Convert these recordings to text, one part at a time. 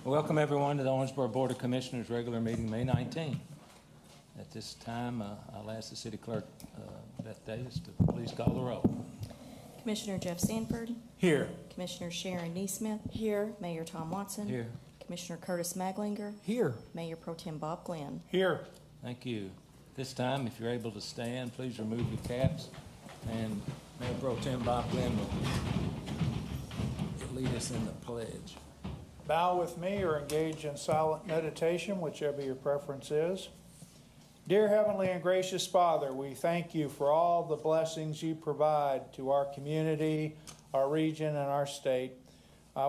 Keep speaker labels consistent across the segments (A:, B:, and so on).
A: Welcome everyone to the Owensboro Board of Commissioners regular meeting May 19. At this time, I'll ask the City Clerk, Beth Davis, to please call the roll.
B: Commissioner Jeff Sanford.
A: Here.
B: Commissioner Sharon Neesmith. Here. Mayor Tom Watson.
A: Here.
B: Commissioner Curtis Maglinger.
C: Here.
B: Mayor Pro Tem Bob Glenn.
C: Here.
A: Thank you. This time, if you're able to stand, please remove your caps, and Mayor Pro Tem Bob Glenn will lead us in the pledge.
C: Bow with me or engage in silent meditation, whichever your preference is. Dear Heavenly and Gracious Father, we thank you for all the blessings you provide to our community, our region, and our state.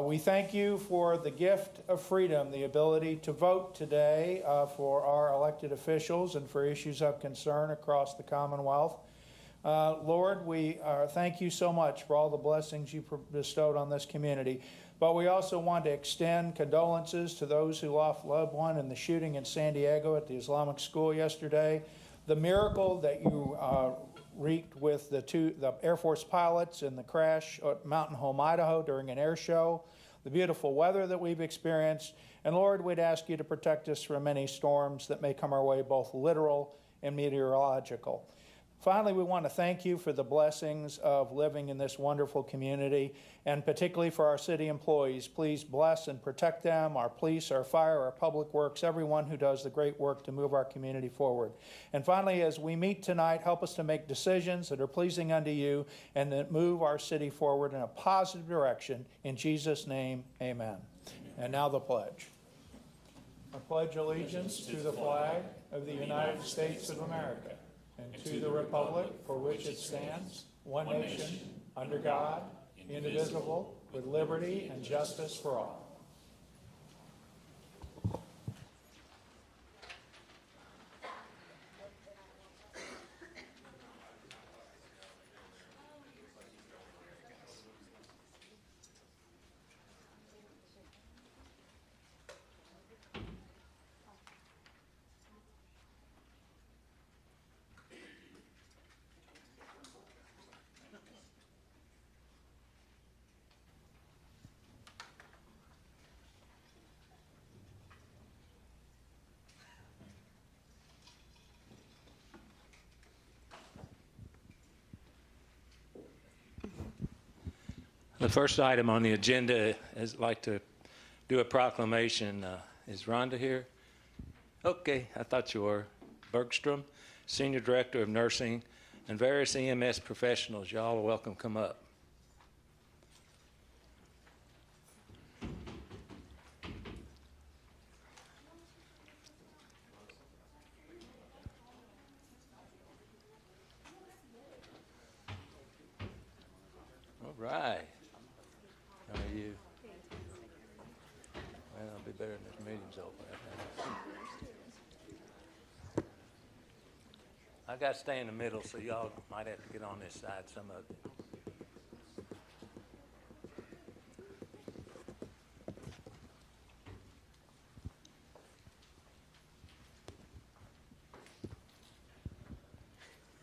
C: We thank you for the gift of freedom, the ability to vote today for our elected officials and for issues of concern across the Commonwealth. Lord, we thank you so much for all the blessings you bestowed on this community. But we also want to extend condolences to those who lost loved one in the shooting in San Diego at the Islamic school yesterday. The miracle that you wreaked with the Air Force pilots in the crash at Mountain Home, Idaho during an air show, the beautiful weather that we've experienced. And Lord, we'd ask you to protect us from any storms that may come our way, both literal and meteorological. Finally, we want to thank you for the blessings of living in this wonderful community, and particularly for our city employees. Please bless and protect them, our police, our fire, our public works, everyone who does the great work to move our community forward. And finally, as we meet tonight, help us to make decisions that are pleasing unto you and that move our city forward in a positive direction. In Jesus' name, amen. And now the pledge. I pledge allegiance to the flag of the United States of America and to the republic for which it stands, one nation, under God, indivisible, with liberty and justice for all.
A: The first item on the agenda is I'd like to do a proclamation. Is Rhonda here? Okay, I thought you were. Bergstrom, Senior Director of Nursing, and various EMS professionals. Y'all are welcome to come up. All right. How are you? Well, it'll be better than this meeting's over. I got to stay in the middle, so y'all might have to get on this side, some of you.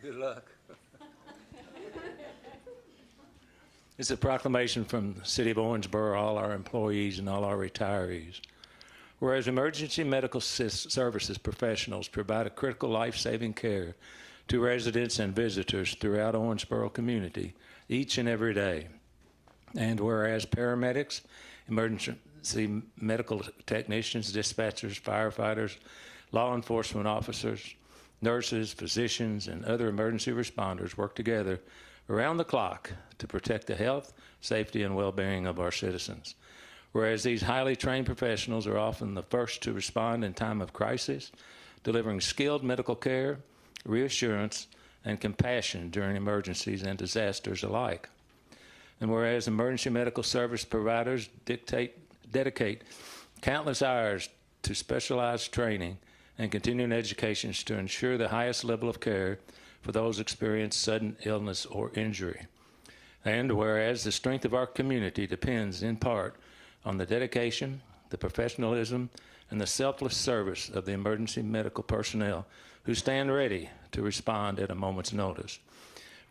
A: Good luck. It's a proclamation from the City of Owensboro, all our employees and all our retirees. Whereas emergency medical services professionals provide a critical life-saving care to residents and visitors throughout Owensboro community each and every day. And whereas paramedics, emergency medical technicians, dispatchers, firefighters, law enforcement officers, nurses, physicians, and other emergency responders work together around the clock to protect the health, safety, and well-being of our citizens. Whereas these highly trained professionals are often the first to respond in time of crisis, delivering skilled medical care, reassurance, and compassion during emergencies and disasters alike. And whereas emergency medical service providers dedicate countless hours to specialized training and continuing educations to ensure the highest level of care for those experiencing sudden illness or injury. And whereas the strength of our community depends in part on the dedication, the professionalism, and the selfless service of the emergency medical personnel who stand ready to respond at a moment's notice.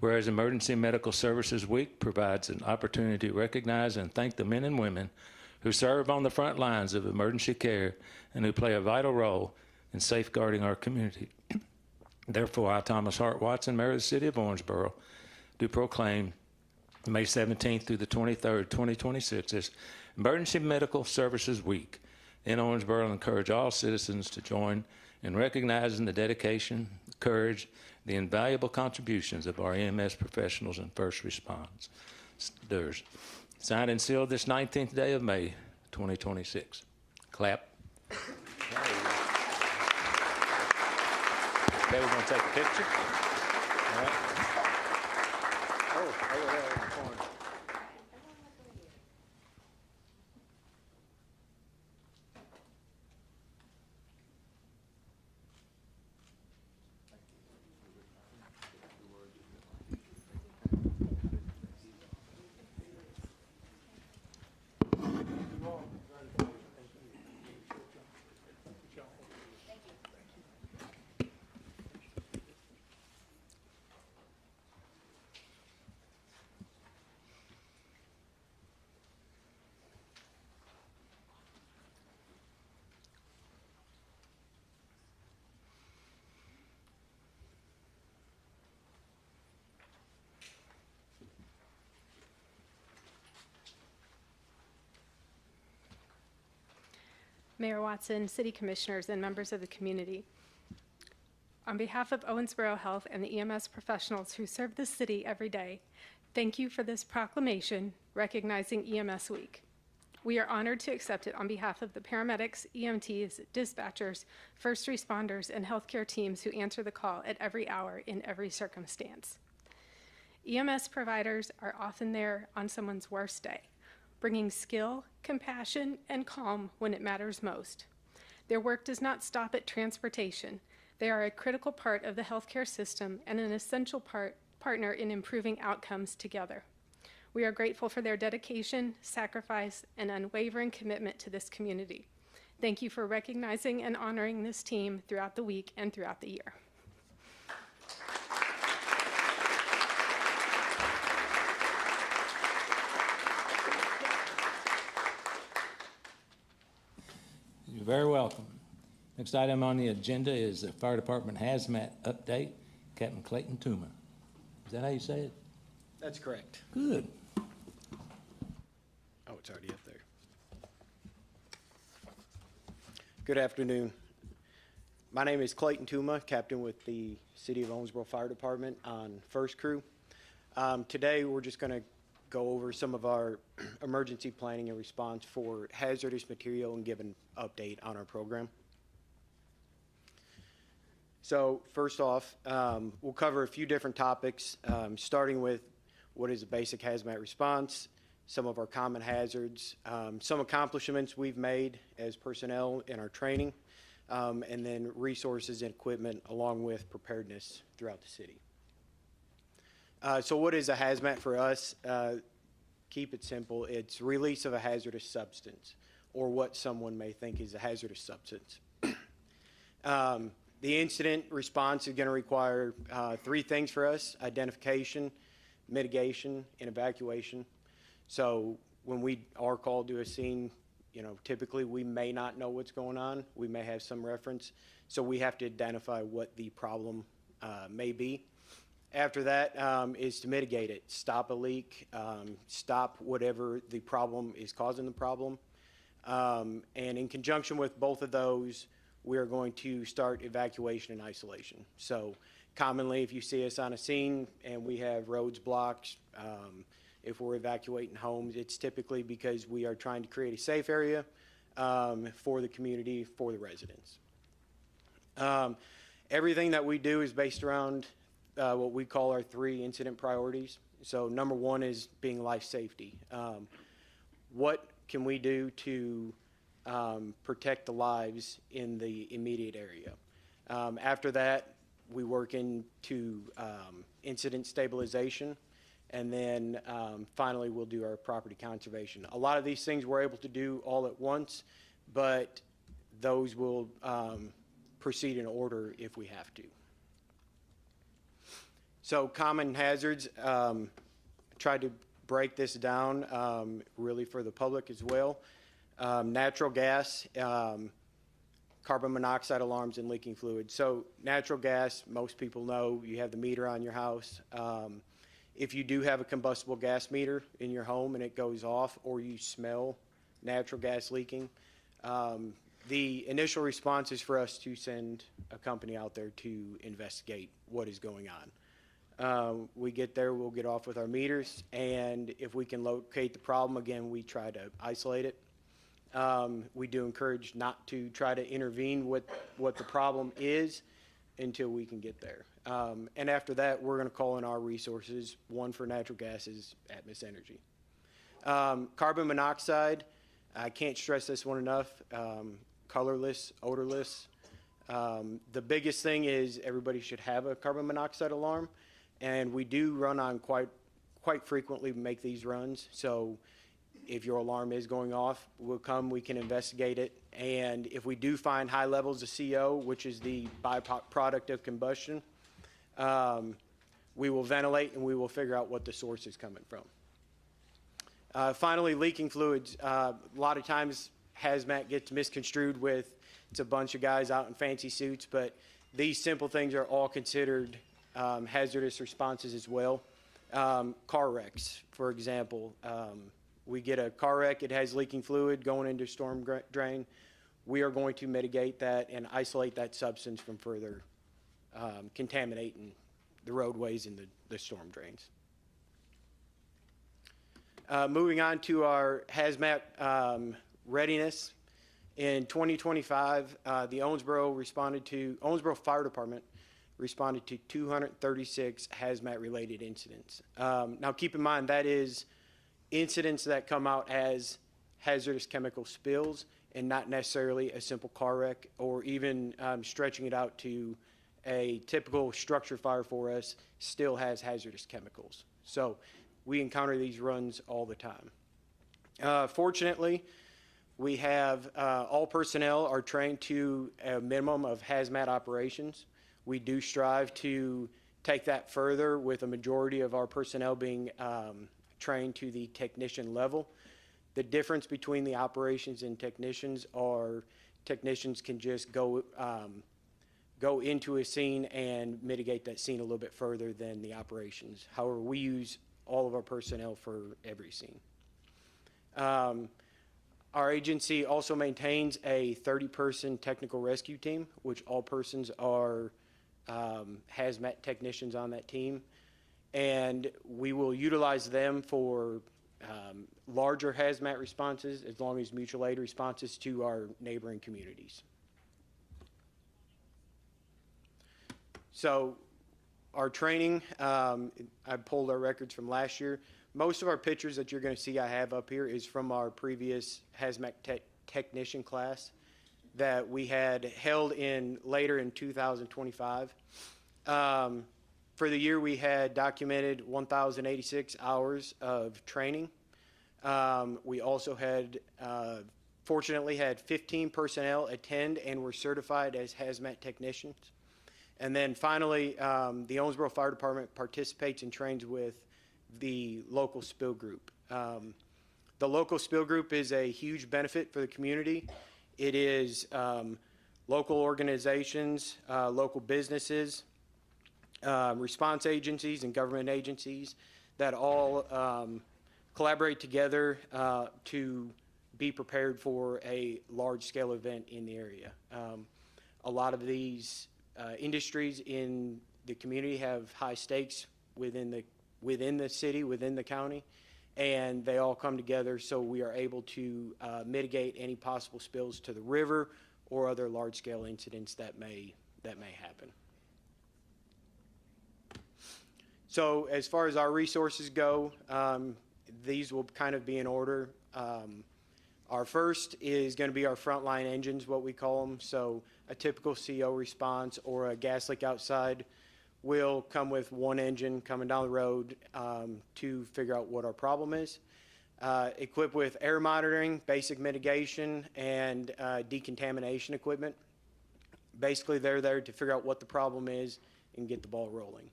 A: Whereas Emergency Medical Services Week provides an opportunity to recognize and thank the men and women who serve on the front lines of emergency care and who play a vital role in safeguarding our community. Therefore, I, Thomas Hart Watson, Mayor of the City of Owensboro, do proclaim May 17th through the 23rd, 2026 as Emergency Medical Services Week in Owensboro, and encourage all citizens to join in recognizing the dedication, courage, the invaluable contributions of our EMS professionals and first responders. Signed and sealed this 19th day of May, 2026. Clap. Okay, we're going to take a picture. All right. Oh, over there in the corner.
D: Mayor Watson, City Commissioners, and members of the community. On behalf of Owensboro Health and the EMS professionals who serve the city every day, thank you for this proclamation recognizing EMS Week. We are honored to accept it on behalf of the paramedics, EMTs, dispatchers, first responders, and healthcare teams who answer the call at every hour in every circumstance. EMS providers are often there on someone's worst day, bringing skill, compassion, and calm when it matters most. Their work does not stop at transportation. They are a critical part of the healthcare system and an essential partner in improving outcomes together. We are grateful for their dedication, sacrifice, and unwavering commitment to this community. Thank you for recognizing and honoring this team throughout the week and throughout the year.
A: You're very welcome. Next item on the agenda is the Fire Department Hazmat Update. Captain Clayton Toomer. Is that how you say it?
E: That's correct.
A: Good.
E: Oh, it's already up there. Good afternoon. My name is Clayton Tuma, captain with the City of Owensboro Fire Department on First Crew. Today, we're just going to go over some of our emergency planning and response for hazardous material and give an update on our program. So first off, we'll cover a few different topics, starting with what is a basic hazmat response, some of our common hazards, some accomplishments we've made as personnel in our training, and then resources and equipment along with preparedness throughout the city. So what is a hazmat for us? Keep it simple. It's release of a hazardous substance, or what someone may think is a hazardous substance. The incident response is going to require three things for us: identification, mitigation, and evacuation. So when we are called to a scene, typically we may not know what's going on. We may have some reference. So we have to identify what the problem may be. After that is to mitigate it, stop a leak, stop whatever the problem is causing the problem. And in conjunction with both of those, we are going to start evacuation and isolation. So commonly, if you see us on a scene and we have roads blocked, if we're evacuating homes, it's typically because we are trying to create a safe area for the community, for the residents. Everything that we do is based around what we call our 3 incident priorities. So number 1 is being life safety. What can we do to protect the lives in the immediate area? After that, we work into incident stabilization, and then finally we'll do our property conservation. A lot of these things we're able to do all at once, but those will proceed in order if we have to. So common hazards, tried to break this down really for the public as well. natural gas, carbon monoxide alarms, and leaking fluid. So natural gas, most people know, you have the meter on your house. If you do have a combustible gas meter in your home and it goes off, or you smell natural gas leaking, the initial response is for us to send a company out there to investigate what is going on. We get there, we'll get off with our meters, and if we can locate the problem, again, we try to isolate it. We do encourage not to try to intervene with what the problem is until we can get there. And after that, we're going to call in our resources. One for natural gas is Atmos Energy. Carbon monoxide, I can't stress this one enough. Colorless, odorless. The biggest thing is everybody should have a carbon monoxide alarm, and we do run on quite frequently make these runs. So if your alarm is going off, we'll come, we can investigate it, and if we do find high levels of CO, which is the byproduct of combustion, we will ventilate and we will figure out what the source is coming from. Finally, leaking fluids. A lot of times hazmat gets misconstrued with it's a bunch of guys out in fancy suits, but these simple things are all considered hazardous responses as well. Car wrecks, for example. We get a car wreck, it has leaking fluid going into storm drain. We are going to mitigate that and isolate that substance from further contaminating the roadways and the storm drains. Moving on to our hazmat readiness. In 2025, the Owensboro Fire Department responded to 236 hazmat-related incidents. Now, keep in mind that is incidents that come out as hazardous chemical spills and not necessarily a simple car wreck, or even stretching it out to a typical structure fire for us still has hazardous chemicals. So we encounter these runs all the time. Fortunately, we have all personnel are trained to a minimum of hazmat operations. We do strive to take that further, with a majority of our personnel being trained to the technician level. The difference between the operations and technicians are technicians can just go into a scene and mitigate that scene a little bit further than the operations. However, we use all of our personnel for every scene. Our agency also maintains a 30-person technical rescue team, which all persons are hazmat technicians on that team. And we will utilize them for larger hazmat responses, as long as mutual aid responses to our neighboring communities. So our training, I pulled our records from last year. Most of our pictures that you're going to see I have up here is from our previous hazmat technician class that we had held later in 2025. For the year, we had documented 1,086 hours of training. We also had, fortunately, had 15 personnel attend and were certified as hazmat technicians. And then finally, the Owensboro Fire Department participates and trains with the local spill group. The local spill group is a huge benefit for the community. It is local organizations, local businesses, response agencies and government agencies that all collaborate together to be prepared for a large-scale event in the area. A lot of these industries in the community have high stakes within the city, within the county, and they all come together so we are able to mitigate any possible spills to the river or other large-scale incidents that may happen. So as far as our resources go, these will kind of be in order. Our first is going to be our frontline engines, what we call them. So a typical CO response or a gas leak outside will come with one engine coming down the road to figure out what our problem is. Equipped with air monitoring, basic mitigation, and decontamination equipment. Basically, they're there to figure out what the problem is and get the ball rolling.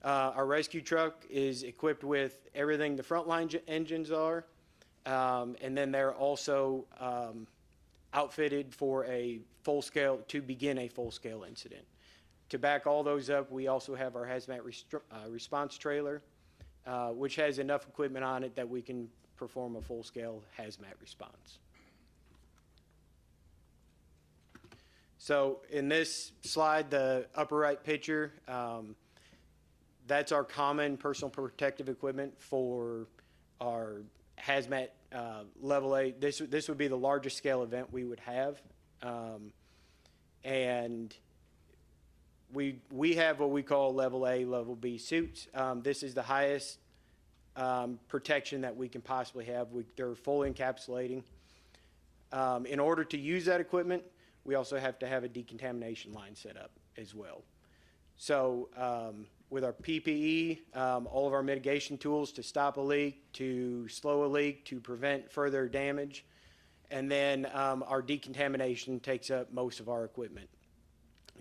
E: Our rescue truck is equipped with everything the frontline engines are, And then they're also outfitted for a full-scale, to begin a full-scale incident. To back all those up, we also have our hazmat response trailer, which has enough equipment on it that we can perform a full-scale hazmat response. So in this slide, the upper right picture, that's our common personal protective equipment for our hazmat level A. This would be the largest scale event we would have. And we have what we call level A, level B suits. This is the highest protection that we can possibly have. They're full encapsulating. In order to use that equipment, we also have to have a decontamination line set up as well. So with our PPE, all of our mitigation tools to stop a leak, to slow a leak, to prevent further damage, and then our decontamination takes up most of our equipment.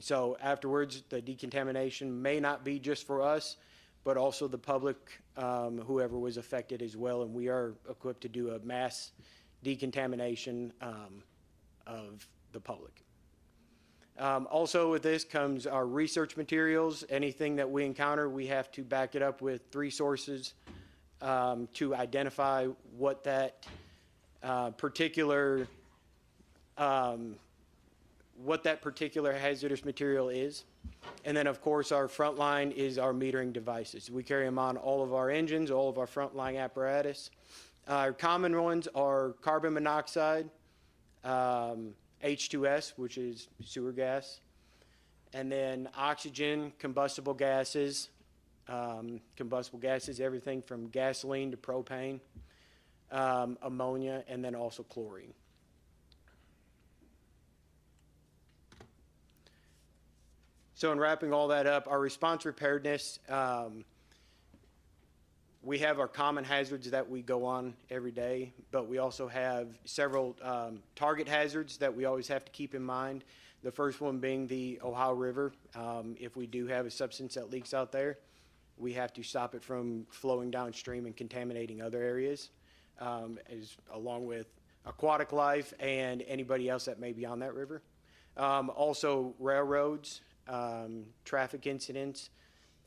E: So afterwards, the decontamination may not be just for us, but also the public, whoever was affected as well, and we are equipped to do a mass decontamination of the public. Also with this comes our research materials. Anything that we encounter, we have to back it up with 3 sources to identify what that particular hazardous material is. And then, of course, our front line is our metering devices. We carry them on all of our engines, all of our frontline apparatus. Our common ones are carbon monoxide, H2S, which is sewer gas, and then oxygen, combustible gases, everything from gasoline to propane, ammonia, and then also chlorine. So in wrapping all that up, our response preparedness, we have our common hazards that we go on every day, but we also have several target hazards that we always have to keep in mind. The first one being the Ohio River. If we do have a substance that leaks out there, we have to stop it from flowing downstream and contaminating other areas, along with aquatic life and anybody else that may be on that river. Also railroads, traffic incidents,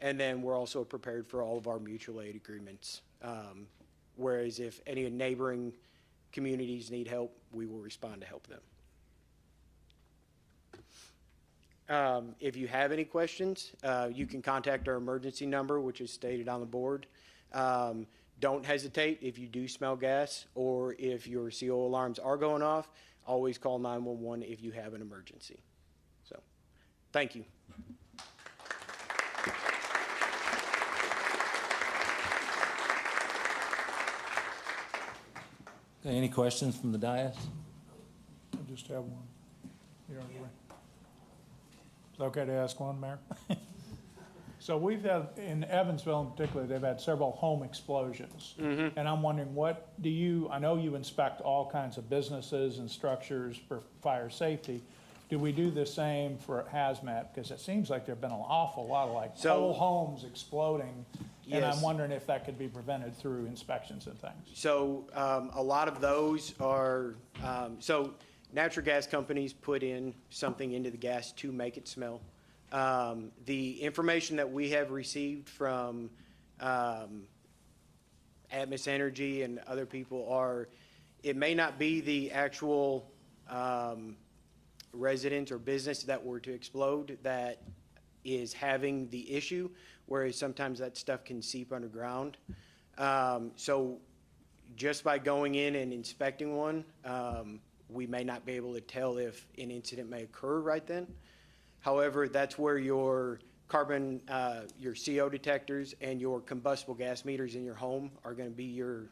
E: and then we're also prepared for all of our mutual aid agreements. Whereas if any neighboring communities need help, we will respond to help them. If you have any questions, you can contact our emergency number, which is stated on the board. Don't hesitate if you do smell gas or if your CO alarms are going off. Always call 911 if you have an emergency. So, thank you.
A: Okay, any questions from the dais?
C: I just have one. You don't agree? Is it okay to ask one, Mayor? So we've had, in Evansville in particular, they've had several home explosions. And I'm wondering, I know you inspect all kinds of businesses and structures for fire safety. Do we do the same for hazmat? Because it seems like there've been an awful lot of whole homes exploding. And
E: Yes.
C: I'm wondering if that could be prevented through inspections and things.
E: So a lot of those are, so natural gas companies put in something into the gas to make it smell. The information that we have received from Atmos Energy and other people are, it may not be the actual resident or business that were to explode that is having the issue, whereas sometimes that stuff can seep underground. So just by going in and inspecting one, we may not be able to tell if an incident may occur right then. However, that's where your carbon, your CO detectors and your combustible gas meters in your home are going to be your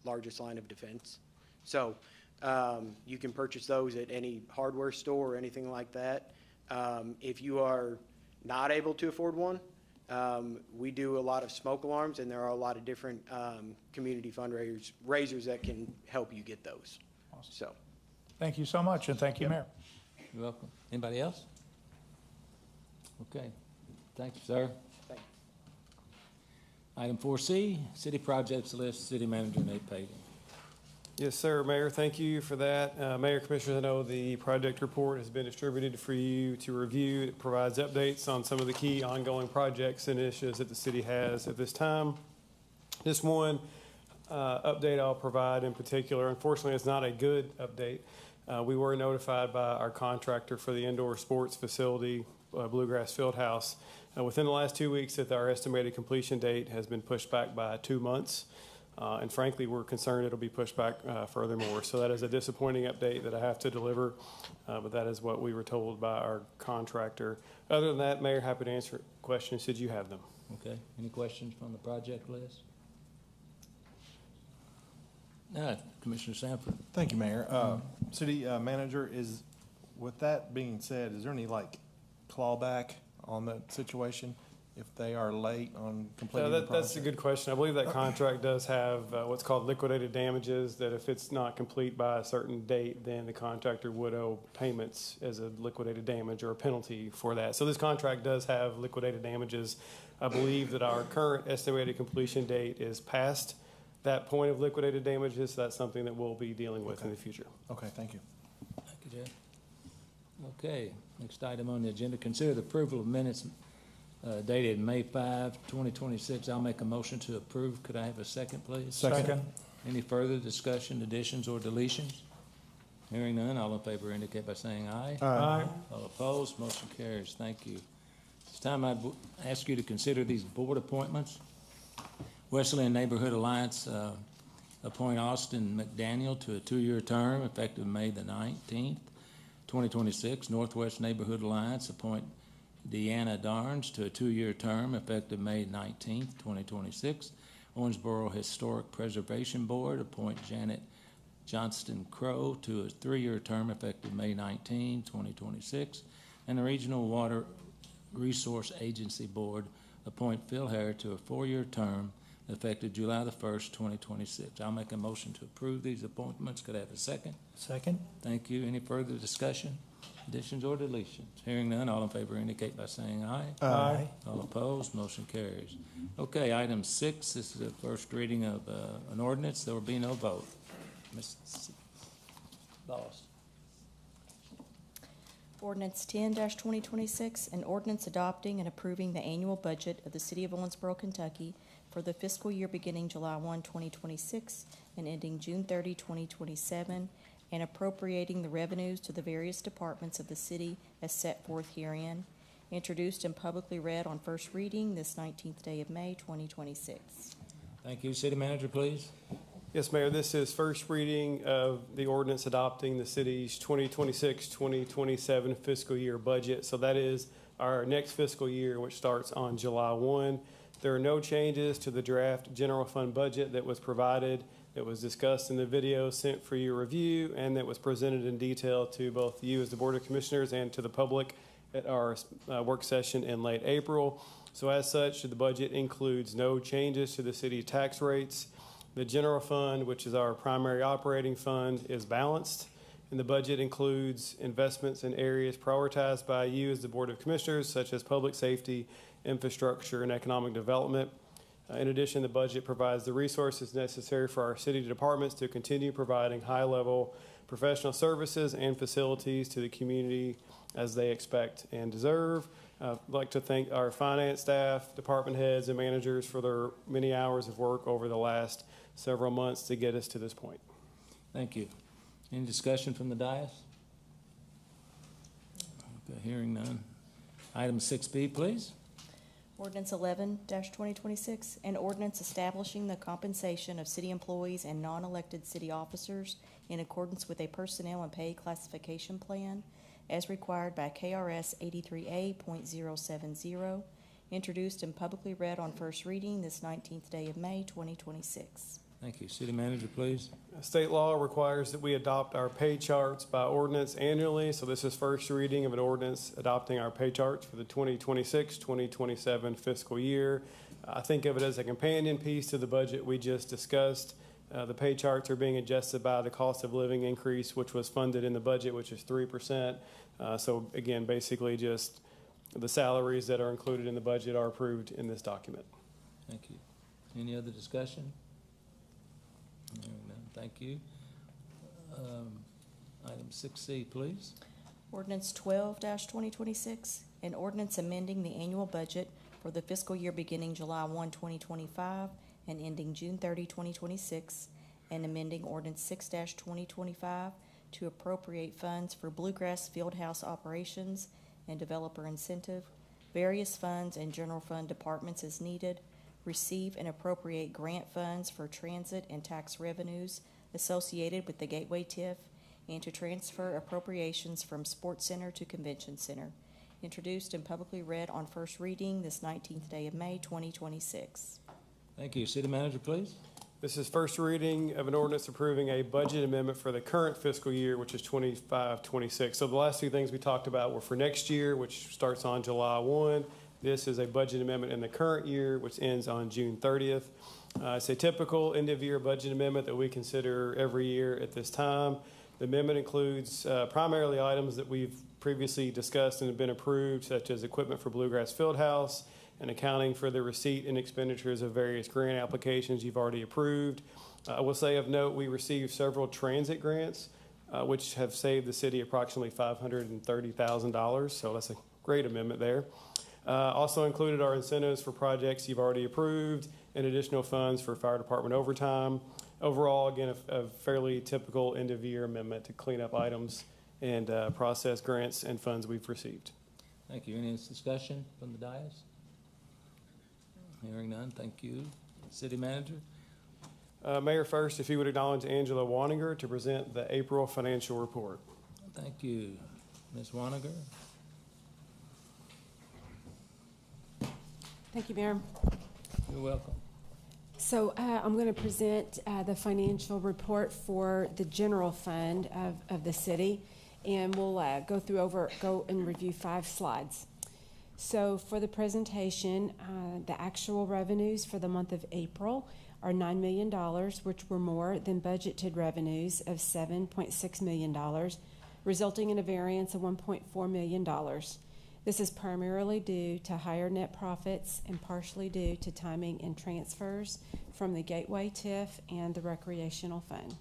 E: largest line of defense. So you can purchase those at any hardware store or anything like that. If you are not able to afford one, we do a lot of smoke alarms, and there are a lot of different community fundraisers that can help you get those.
C: Awesome.
E: So,
C: Thank you so much, and thank you, Mayor.
A: You're welcome. Anybody else? Okay. Thank you, sir.
E: thank you.
A: Item 4C, city projects list, city manager Nate Payton.
F: Yes, sir, Mayor, thank you for that. Mayor, Commissioners, I know the project report has been distributed for you to review. It provides updates on some of the key ongoing projects and initiatives that the city has at this time. This one update I'll provide in particular, unfortunately, it's not a good update. We were notified by our contractor for the indoor sports facility, Bluegrass Fieldhouse, within the last 2 weeks that our estimated completion date has been pushed back by 2 months. And frankly, we're concerned it'll be pushed back furthermore. So that is a disappointing update that I have to deliver, but that is what we were told by our contractor. Other than that, Mayor, happy to answer questions should you have them.
A: Okay, any questions from the project list? Commissioner Sanford.
G: Thank you, Mayor. City manager, with that being said, is there any like clawback on that situation if they are late on completing the project?
F: That's a good question. I believe that contract does have what's called liquidated damages, that if it's not complete by a certain date, then the contractor would owe payments as a liquidated damage or a penalty for that. So this contract does have liquidated damages. I believe that our current estimated completion date is past that point of liquidated damages. So that's something that we'll be dealing with in the future.
G: Okay, thank you.
A: Thank you, Jeff. Okay, next item on the agenda, consider the approval of minutes dated May 5, 2026. I'll make a motion to approve. Could I have a second, please?
C: Second.
A: Any further discussion, additions, or deletions? Hearing none, all in favor indicate by saying aye.
C: Aye.
A: All opposed, motion carries. Thank you. This time I'd ask you to consider these board appointments. Wesleyan Neighborhood Alliance appoint Austin McDaniel to a 2-year term effective May the 19th, 2026. Northwest Neighborhood Alliance appoint Deanna Darns to a 2-year term effective May 19th, 2026. Owensboro Historic Preservation Board appoint Janet Johnston Crow to a 3-year term effective May 19, 2026. And the Regional Water Resource Agency Board appoint Phil Hare to a 4-year term effective July the 1st, 2026. I'll make a motion to approve these appointments. Could I have a second?
C: Second.
A: Thank you. Any further discussion, additions, or deletions? Hearing none, all in favor indicate by saying aye.
C: Aye.
A: All opposed, motion carries. Okay, item 6, this is the first reading of an ordinance. There will be no vote. Ms. Boss.
B: Ordinance 10-2026, an ordinance adopting and approving the annual budget of the City of Owensboro, Kentucky for the fiscal year beginning July 1, 2026 and ending June 30, 2027, and appropriating the revenues to the various departments of the city as set forth herein, introduced and publicly read on first reading this 19th day of May, 2026.
A: Thank you. City Manager, please.
F: Yes, Mayor, this is first reading of the ordinance adopting the city's 2026-2027 fiscal year budget. So that is our next fiscal year, which starts on July 1. There are no changes to the draft general fund budget that was provided, that was discussed in the video sent for your review, and that was presented in detail to both you as the Board of Commissioners and to the public at our work session in late April. So as such, the budget includes no changes to the city tax rates. The general fund, which is our primary operating fund, is balanced, and the budget includes investments in areas prioritized by you as the Board of Commissioners, such as public safety, infrastructure, and economic development. In addition, the budget provides the resources necessary for our city departments to continue providing high-level professional services and facilities to the community as they expect and deserve. I'd like to thank our finance staff, department heads, and managers for their many hours of work over the last several months to get us to this point.
A: Thank you. Any discussion from the dais? Okay, hearing none. Item 6B, please.
B: Ordinance 11-2026, an ordinance establishing the compensation of city employees and non-elected city officers in accordance with a personnel and pay classification plan as required by KRS 83A.070, introduced and publicly read on first reading this 19th day of May, 2026.
A: Thank you. City Manager, please.
F: State law requires that we adopt our pay charts by ordinance annually, so this is first reading of an ordinance adopting our pay charts for the 2026-2027 fiscal year. I think of it as a companion piece to the budget we just discussed. The pay charts are being adjusted by the cost of living increase, which was funded in the budget, which is 3%. So again, basically just the salaries that are included in the budget are approved in this document.
A: Thank you. Any other discussion? Hearing none. Thank you. Item 6C, please.
B: Ordinance 12-2026, an ordinance amending the annual budget for the fiscal year beginning July 1, 2025 and ending June 30, 2026, and amending ordinance 6-2025 to appropriate funds for Bluegrass Fieldhouse operations and developer incentive, various funds and general fund departments as needed, receive and appropriate grant funds for transit and tax revenues associated with the Gateway TIF, and to transfer appropriations from Sports Center to Convention Center. Introduced and publicly read on first reading this 19th day of May, 2026.
A: Thank you. City Manager, please.
F: This is first reading of an ordinance approving a budget amendment for the current fiscal year, which is 25-26. So the last two things we talked about were for next year, which starts on July 1. This is a budget amendment in the current year, which ends on June 30th. It's a typical end-of-year budget amendment that we consider every year at this time. The amendment includes primarily items that we've previously discussed and have been approved, such as equipment for Bluegrass Fieldhouse and accounting for the receipt and expenditures of various grant applications you've already approved. I will say of note, we received several transit grants, which have saved the city approximately $530,000, so that's a great amendment there. Also included are incentives for projects you've already approved and additional funds for fire department overtime. Overall, again, a fairly typical end-of-year amendment to clean up items and process grants and funds we've received.
A: Thank you. Any discussion from the dais? Hearing none, thank you. City Manager?
F: Mayor, first, if you would acknowledge Angela Waninger to present the April financial report.
A: Thank you. Ms. Waniger?
H: Thank you, Mayor.
A: You're welcome.
H: So I'm going to present the financial report for the general fund of the city, and we'll go and review 5 slides. So for the presentation, the actual revenues for the month of April are $9 million, which were more than budgeted revenues of $7.6 million, resulting in a variance of $1.4 million. This is primarily due to higher net profits and partially due to timing and transfers from the Gateway TIF and the Recreational Fund.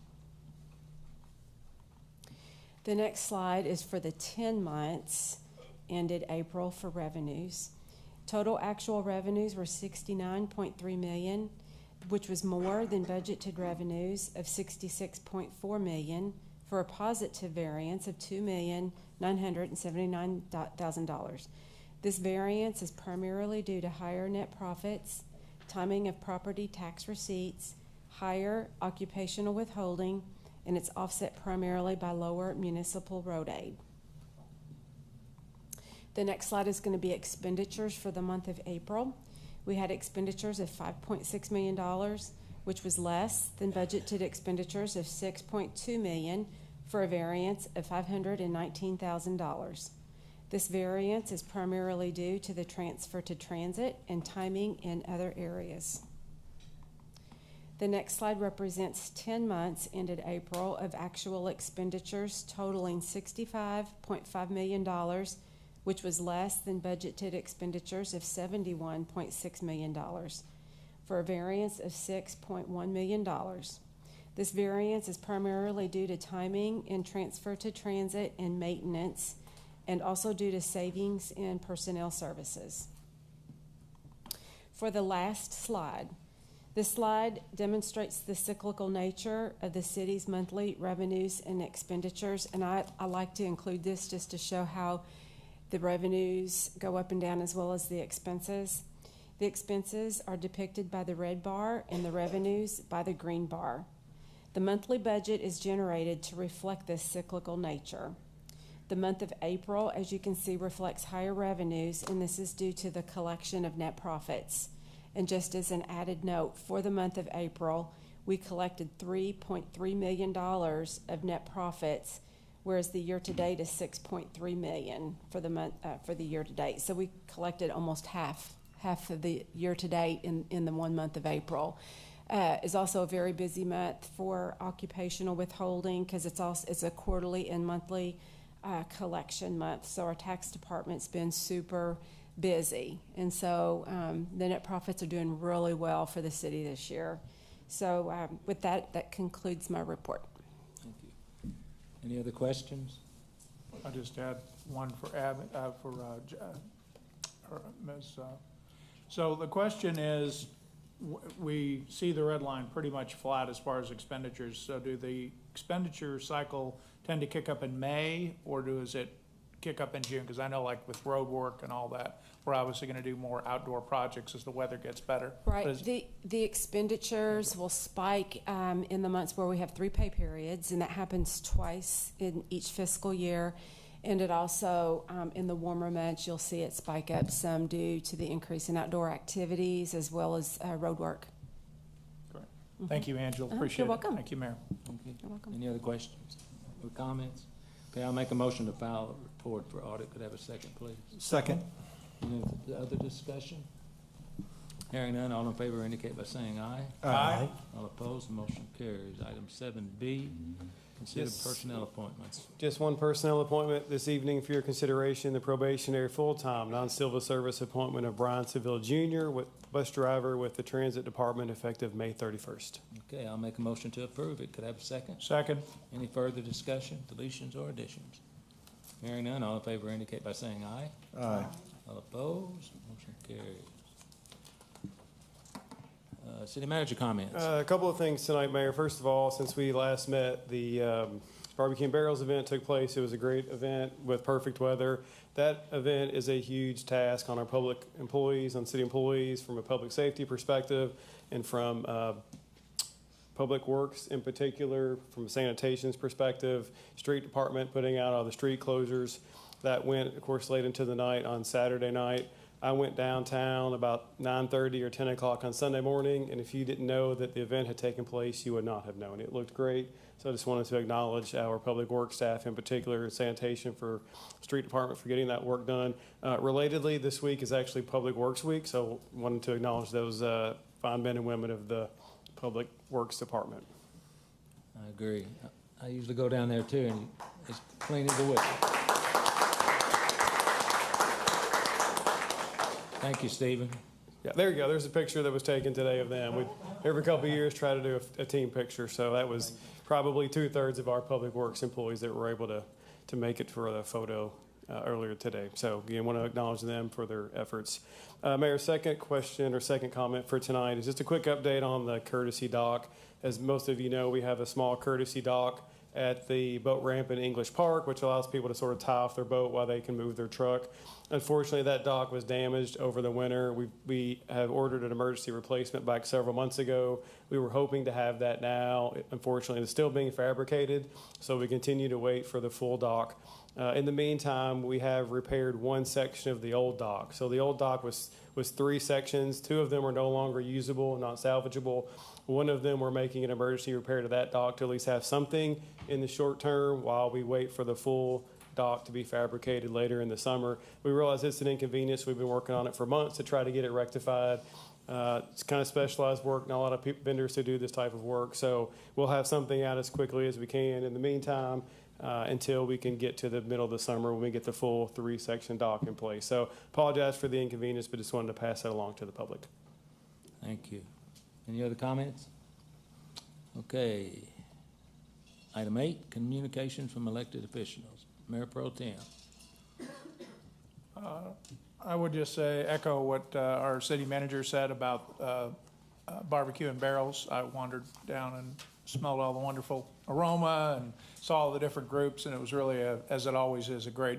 H: The next slide is for the 10 months ended April for revenues. Total actual revenues were $69.3 million, which was more than budgeted revenues of $66.4 million, for a positive variance of $2,979,000. This variance is primarily due to higher net profits, timing of property tax receipts, higher occupational withholding, and it's offset primarily by lower municipal road aid. The next slide is going to be expenditures for the month of April. We had expenditures of $5.6 million, which was less than budgeted expenditures of $6.2 million, for a variance of $519,000. This variance is primarily due to the transfer to transit and timing in other areas. The next slide represents 10 months ended April of actual expenditures totaling $65.5 million, which was less than budgeted expenditures of $71.6 million, for a variance of $6.1 million. This variance is primarily due to timing in transfer to transit and maintenance, and also due to savings in personnel services. For the last slide, this slide demonstrates the cyclical nature of the city's monthly revenues and expenditures, and I like to include this just to show how the revenues go up and down as well as the expenses. The expenses are depicted by the red bar and the revenues by the green bar. The monthly budget is generated to reflect this cyclical nature. The month of April, as you can see, reflects higher revenues, and this is due to the collection of net profits. And just as an added note, for the month of April, we collected $3.3 million of net profits, whereas the year-to-date is $6.3 million for the month for the year-to-date. So we collected almost half of the year-to-date in the 1 month of April. Is also a very busy month for occupational withholding because it's a quarterly and monthly collection month. So our tax department's been super busy, and so the net profits are doing really well for the city this year. So with that concludes my report.
A: Thank you. Any other questions?
C: I just had one for Ms. So the question is, we see the red line pretty much flat as far as expenditures. So do the expenditure cycle tend to kick up in May, or does it kick up in June? Because I know, like with road work and all that, we're obviously going to do more outdoor projects as the weather gets better.
H: Right. The expenditures will spike in the months where we have 3 pay periods, and that happens twice in each fiscal year. And it also, in the warmer months, you'll see it spike up some due to the increase in outdoor activities as well as road work.
C: Correct. Thank you, Angela. Appreciate
H: You're welcome.
C: it. Thank you, Mayor.
A: Okay.
H: You're welcome.
A: Any other questions or comments? Okay, I'll make a motion to file a report for audit. Could I have a second, please?
G: Second.
A: Any other discussion? Hearing none, all in favor indicate by saying aye.
C: Aye.
A: All opposed, the motion carries. Item 7B, consider
F: Yes.
A: personnel appointments.
F: Just one personnel appointment this evening for your consideration, the probationary full-time, non-civil service appointment of Brian Seville Jr., with bus driver with the Transit Department effective May 31st.
A: Okay, I'll make a motion to approve it. Could I have a second?
C: Second.
A: Any further discussion, deletions, or additions? Hearing none, all in favor indicate by saying aye.
G: Aye.
A: All opposed, motion carries. City manager comments.
F: A couple of things tonight, Mayor. First of all, since we last met, the Barbecue and Barrels event took place. It was a great event with perfect weather. That event is a huge task on our public employees, on city employees, from a public safety perspective and from Public Works in particular, from a sanitation's perspective, street department putting out all the street closures. That went, of course, late into the night on Saturday night. I went downtown about 9:30 or 10 o'clock on Sunday morning, and if you didn't know that the event had taken place, you would not have known. It looked great, so I just wanted to acknowledge our public works staff in particular, and sanitation for street department for getting that work done. Relatedly, this week is actually Public Works Week, so wanted to acknowledge those fine men and women of the Public Works Department.
A: I agree. I usually go down there too, and it's clean as a whistle. Thank you, Stephen.
F: Yeah, there you go. There's a picture that was taken today of them. We every couple of years try to do a team picture, so that was probably 2/3 of our Public Works employees that were able to make it for the photo earlier today. So again, want to acknowledge them for their efforts. Mayor, second question or second comment for tonight is just a quick update on the courtesy dock. As most of you know, we have a small courtesy dock at the boat ramp in English Park, which allows people to sort of tie off their boat while they can move their truck. Unfortunately, that dock was damaged over the winter. We have ordered an emergency replacement back several months ago. We were hoping to have that now. Unfortunately, it's still being fabricated, so we continue to wait for the full dock. In the meantime, we have repaired one section of the old dock. So the old dock was 3 sections. 2 of them are no longer usable, not salvageable. One of them, we're making an emergency repair to that dock to at least have something in the short term while we wait for the full dock to be fabricated later in the summer. We realize it's an inconvenience. We've been working on it for months to try to get it rectified. It's kind of specialized work, not a lot of vendors who do this type of work. So we'll have something out as quickly as we can. In the meantime, until we can get to the middle of the summer when we get the full 3-section dock in place. So apologize for the inconvenience, but just wanted to pass that along to the public.
A: Thank you. Any other comments? Okay. Item 8, communications from elected officials. Mayor Pro Tem.
C: I would just say, echo what our city manager said about Barbecue and Barrels. I wandered down and smelled all the wonderful aroma and saw all the different groups, and it was really, as it always is, a great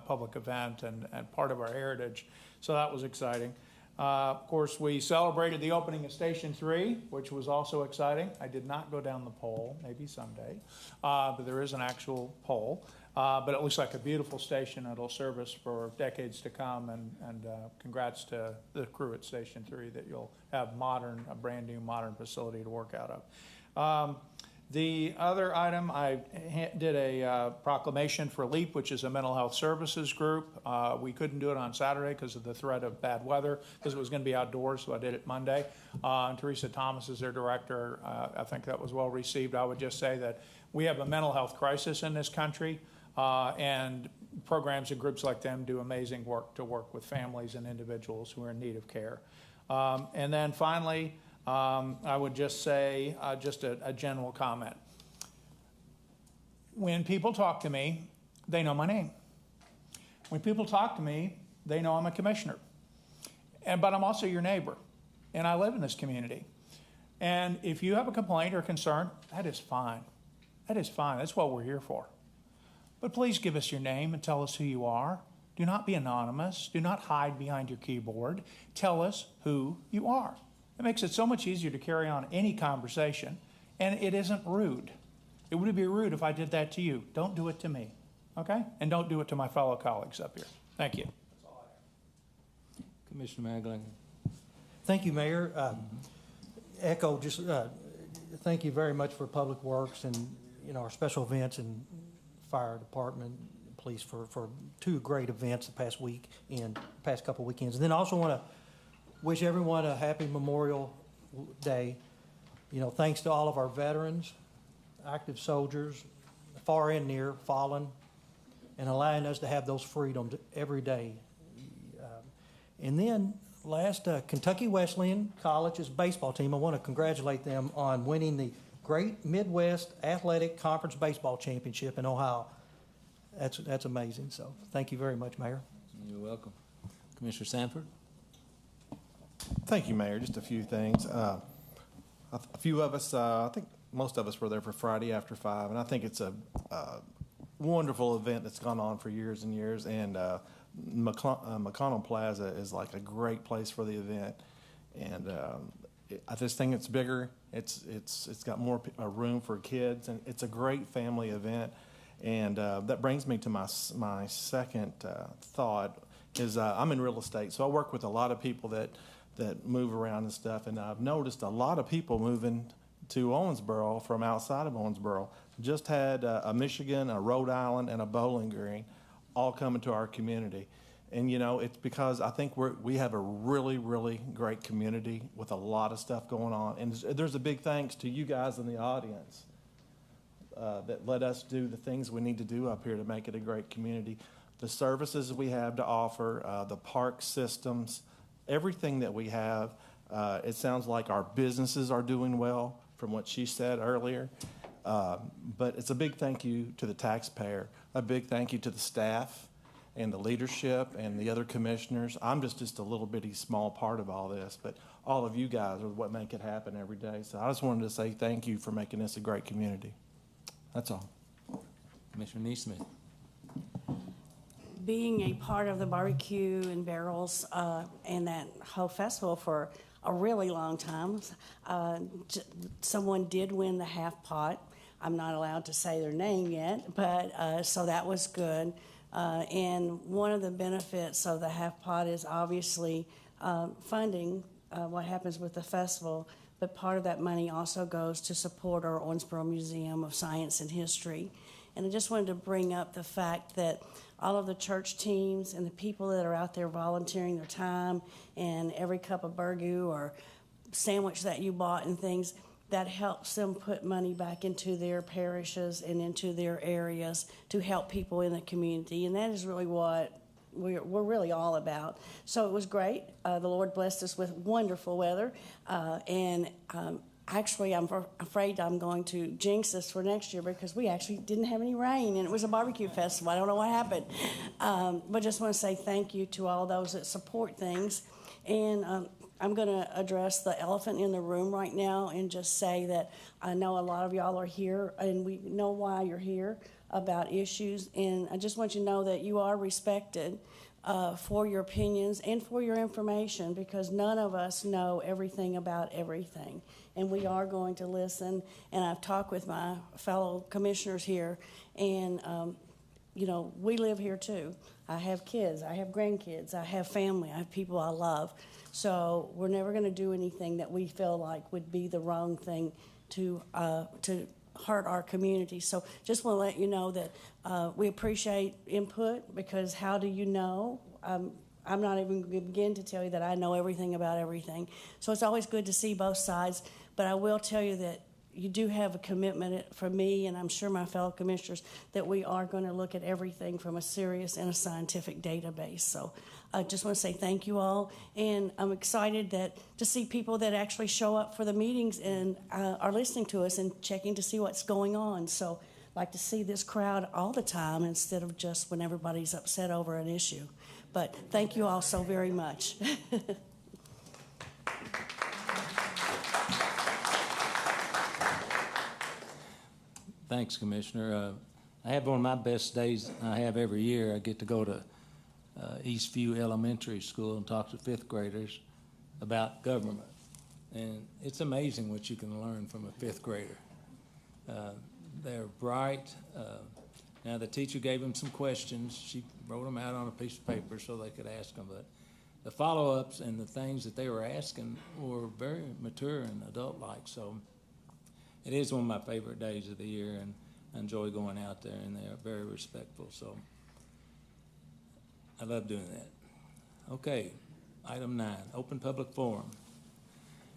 C: public event and part of our heritage. So that was exciting. Of course, we celebrated the opening of Station 3, which was also exciting. I did not go down the pole, maybe someday, but there is an actual pole. But it looks like a beautiful station. It'll serve us for decades to come, and congrats to the crew at Station 3 that you'll have a brand new modern facility to work out of. The other item, I did a proclamation for LEAP, which is a mental health services group. We couldn't do it on Saturday because of the threat of bad weather, because it was going to be outdoors, so I did it Monday. And Teresa Thomas is their director. I think that was well received. I would just say that we have a mental health crisis in this country, and programs and groups like them do amazing work to work with families and individuals who are in need of care. And then finally, I would just say just a general comment. When people talk to me, they know my name. When people talk to me, they know I'm a commissioner. But I'm also your neighbor, and I live in this community. And if you have a complaint or concern, that is fine. That is fine. That's what we're here for. But please give us your name and tell us who you are. Do not be anonymous. Do not hide behind your keyboard. Tell us who you are. It makes it so much easier to carry on any conversation, and it isn't rude. It would be rude if I did that to you. Don't do it to me, okay? And don't do it to my fellow colleagues up here. Thank you. That's all I have.
A: Commissioner Magling.
I: Thank you, Mayor. Echo, just thank you very much for Public Works and our special events and fire department, police for two great events the past week and past couple weekends. And then I also want to wish everyone a happy Memorial Day. Thanks to all of our veterans, active soldiers, far and near, fallen, and allowing us to have those freedoms every day. And then last, Kentucky Wesleyan College's baseball team, I want to congratulate them on winning the Great Midwest Athletic Conference Baseball Championship in Ohio. That's amazing. So thank you very much, Mayor.
A: You're welcome. Commissioner Sanford.
G: Thank you, Mayor. Just a few things. A few of us, I think most of us were there for Friday After 5, and I think it's a wonderful event that's gone on for years and years. And McConnell Plaza is like a great place for the event, and I just think it's bigger. It's got more room for kids, and it's a great family event. And that brings me to my second thought is I'm in real estate, so I work with a lot of people that move around and stuff, and I've noticed a lot of people moving to Owensboro from outside of Owensboro. Just had a Michigan, a Rhode Island, and a Bowling Green all coming to our community. And it's because I think we have a really, really great community with a lot of stuff going on. And there's a big thanks to you guys in the audience that let us do the things we need to do up here to make it a great community. The services we have to offer, the park systems, everything that we have. It sounds like our businesses are doing well from what she said earlier. But it's a big thank you to the taxpayer, a big thank you to the staff and the leadership and the other commissioners. I'm just a little bitty small part of all this, but all of you guys are what make it happen every day. So I just wanted to say thank you for making this a great community. That's all.
A: Commissioner Neesmith.
J: Being a part of the barbecue and barrels and that whole festival for a really long time, someone did win the half pot. I'm not allowed to say their name yet, but so that was good. And one of the benefits of the half pot is obviously funding what happens with the festival, but part of that money also goes to support our Owensboro Museum of Science and History. And I just wanted to bring up the fact that all of the church teams and the people that are out there volunteering their time and every cup of burgoo or sandwich that you bought and things, that helps them put money back into their parishes and into their areas to help people in the community. And that is really what we're really all about. So it was great. The Lord blessed us with wonderful weather. Actually, I'm afraid I'm going to jinx this for next year because we actually didn't have any rain, and it was a barbecue festival. I don't know what happened. But just want to say thank you to all those that support things. And I'm going to address the elephant in the room right now and just say that I know a lot of y'all are here, and we know why you're here about issues. And I just want you to know that you are respected for your opinions and for your information, because none of us know everything about everything. And we are going to listen. And I've talked with my fellow commissioners here, and we live here too. I have kids, I have grandkids, I have family, I have people I love. So we're never going to do anything that we feel like would be the wrong thing to hurt our community. So just want to let you know that we appreciate input, because how do you know? I'm not even going to begin to tell you that I know everything about everything. So it's always good to see both sides. But I will tell you that you do have a commitment from me, and I'm sure my fellow commissioners, that we are going to look at everything from a serious and a scientific database. So I just want to say thank you all, and I'm excited to see people that actually show up for the meetings and are listening to us and checking to see what's going on. So like to see this crowd all the time instead of just when everybody's upset over an issue. But thank you all so very much.
A: Thanks, Commissioner. I have one of my best days I have every year. I get to go to Eastview Elementary School and talk to fifth graders about government. And it's amazing what you can learn from a fifth grader. They're bright. Now, the teacher gave them some questions. She wrote them out on a piece of paper so they could ask them. But the follow-ups and the things that they were asking were very mature and adult-like. So it is one of my favorite days of the year, and I enjoy going out there, and they are very respectful. So I love doing that. Okay, item 9, open public forum.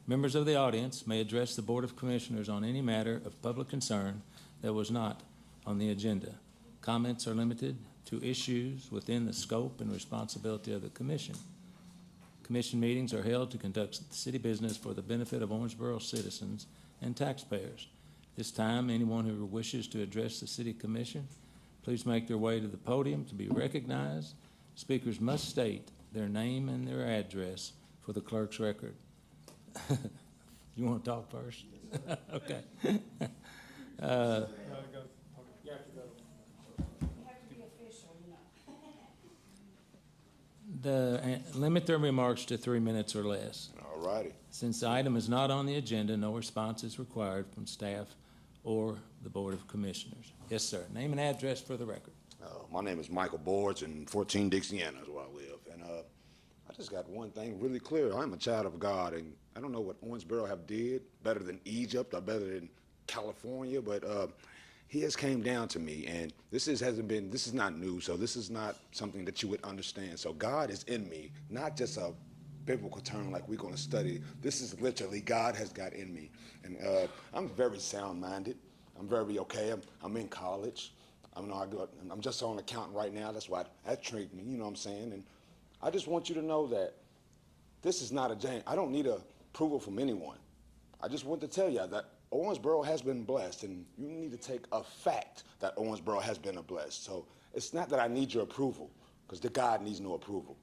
A: Members of the audience may address the Board of Commissioners on any matter of public concern that was not on the agenda. Comments are limited to issues within the scope and responsibility of the Commission. Commission meetings are held to conduct city business for the benefit of Owensboro citizens and taxpayers. This time, anyone who wishes to address the City Commission, please make their way to the podium to be recognized. Speakers must state their name and their address for the clerk's record. You want to talk first? Okay. Limit their remarks to 3 minutes or less.
K: All righty.
A: Since the item is not on the agenda, no response is required from staff or the Board of Commissioners. Yes, sir. Name and address for the record.
K: My name is Michael Boards, and 14 Dixiana is where I live. And I just got one thing really clear. I'm a child of God, and I don't know what Owensboro have did better than Egypt or better than California, but he has came down to me, and this is not new, so this is not something that you would understand. So God is in me, not just a biblical term like we're going to study. This is literally God has got in me, and I'm very sound-minded. I'm very okay. I'm in college. I'm just on accounting right now. That's why that trained me. You know what I'm saying? And I just want you to know that this is not a jam. I don't need approval from anyone. I just want to tell you that Owensboro has been blessed, and you need to take a fact that Owensboro has been blessed. So it's not that I need your approval, because the God needs no approval.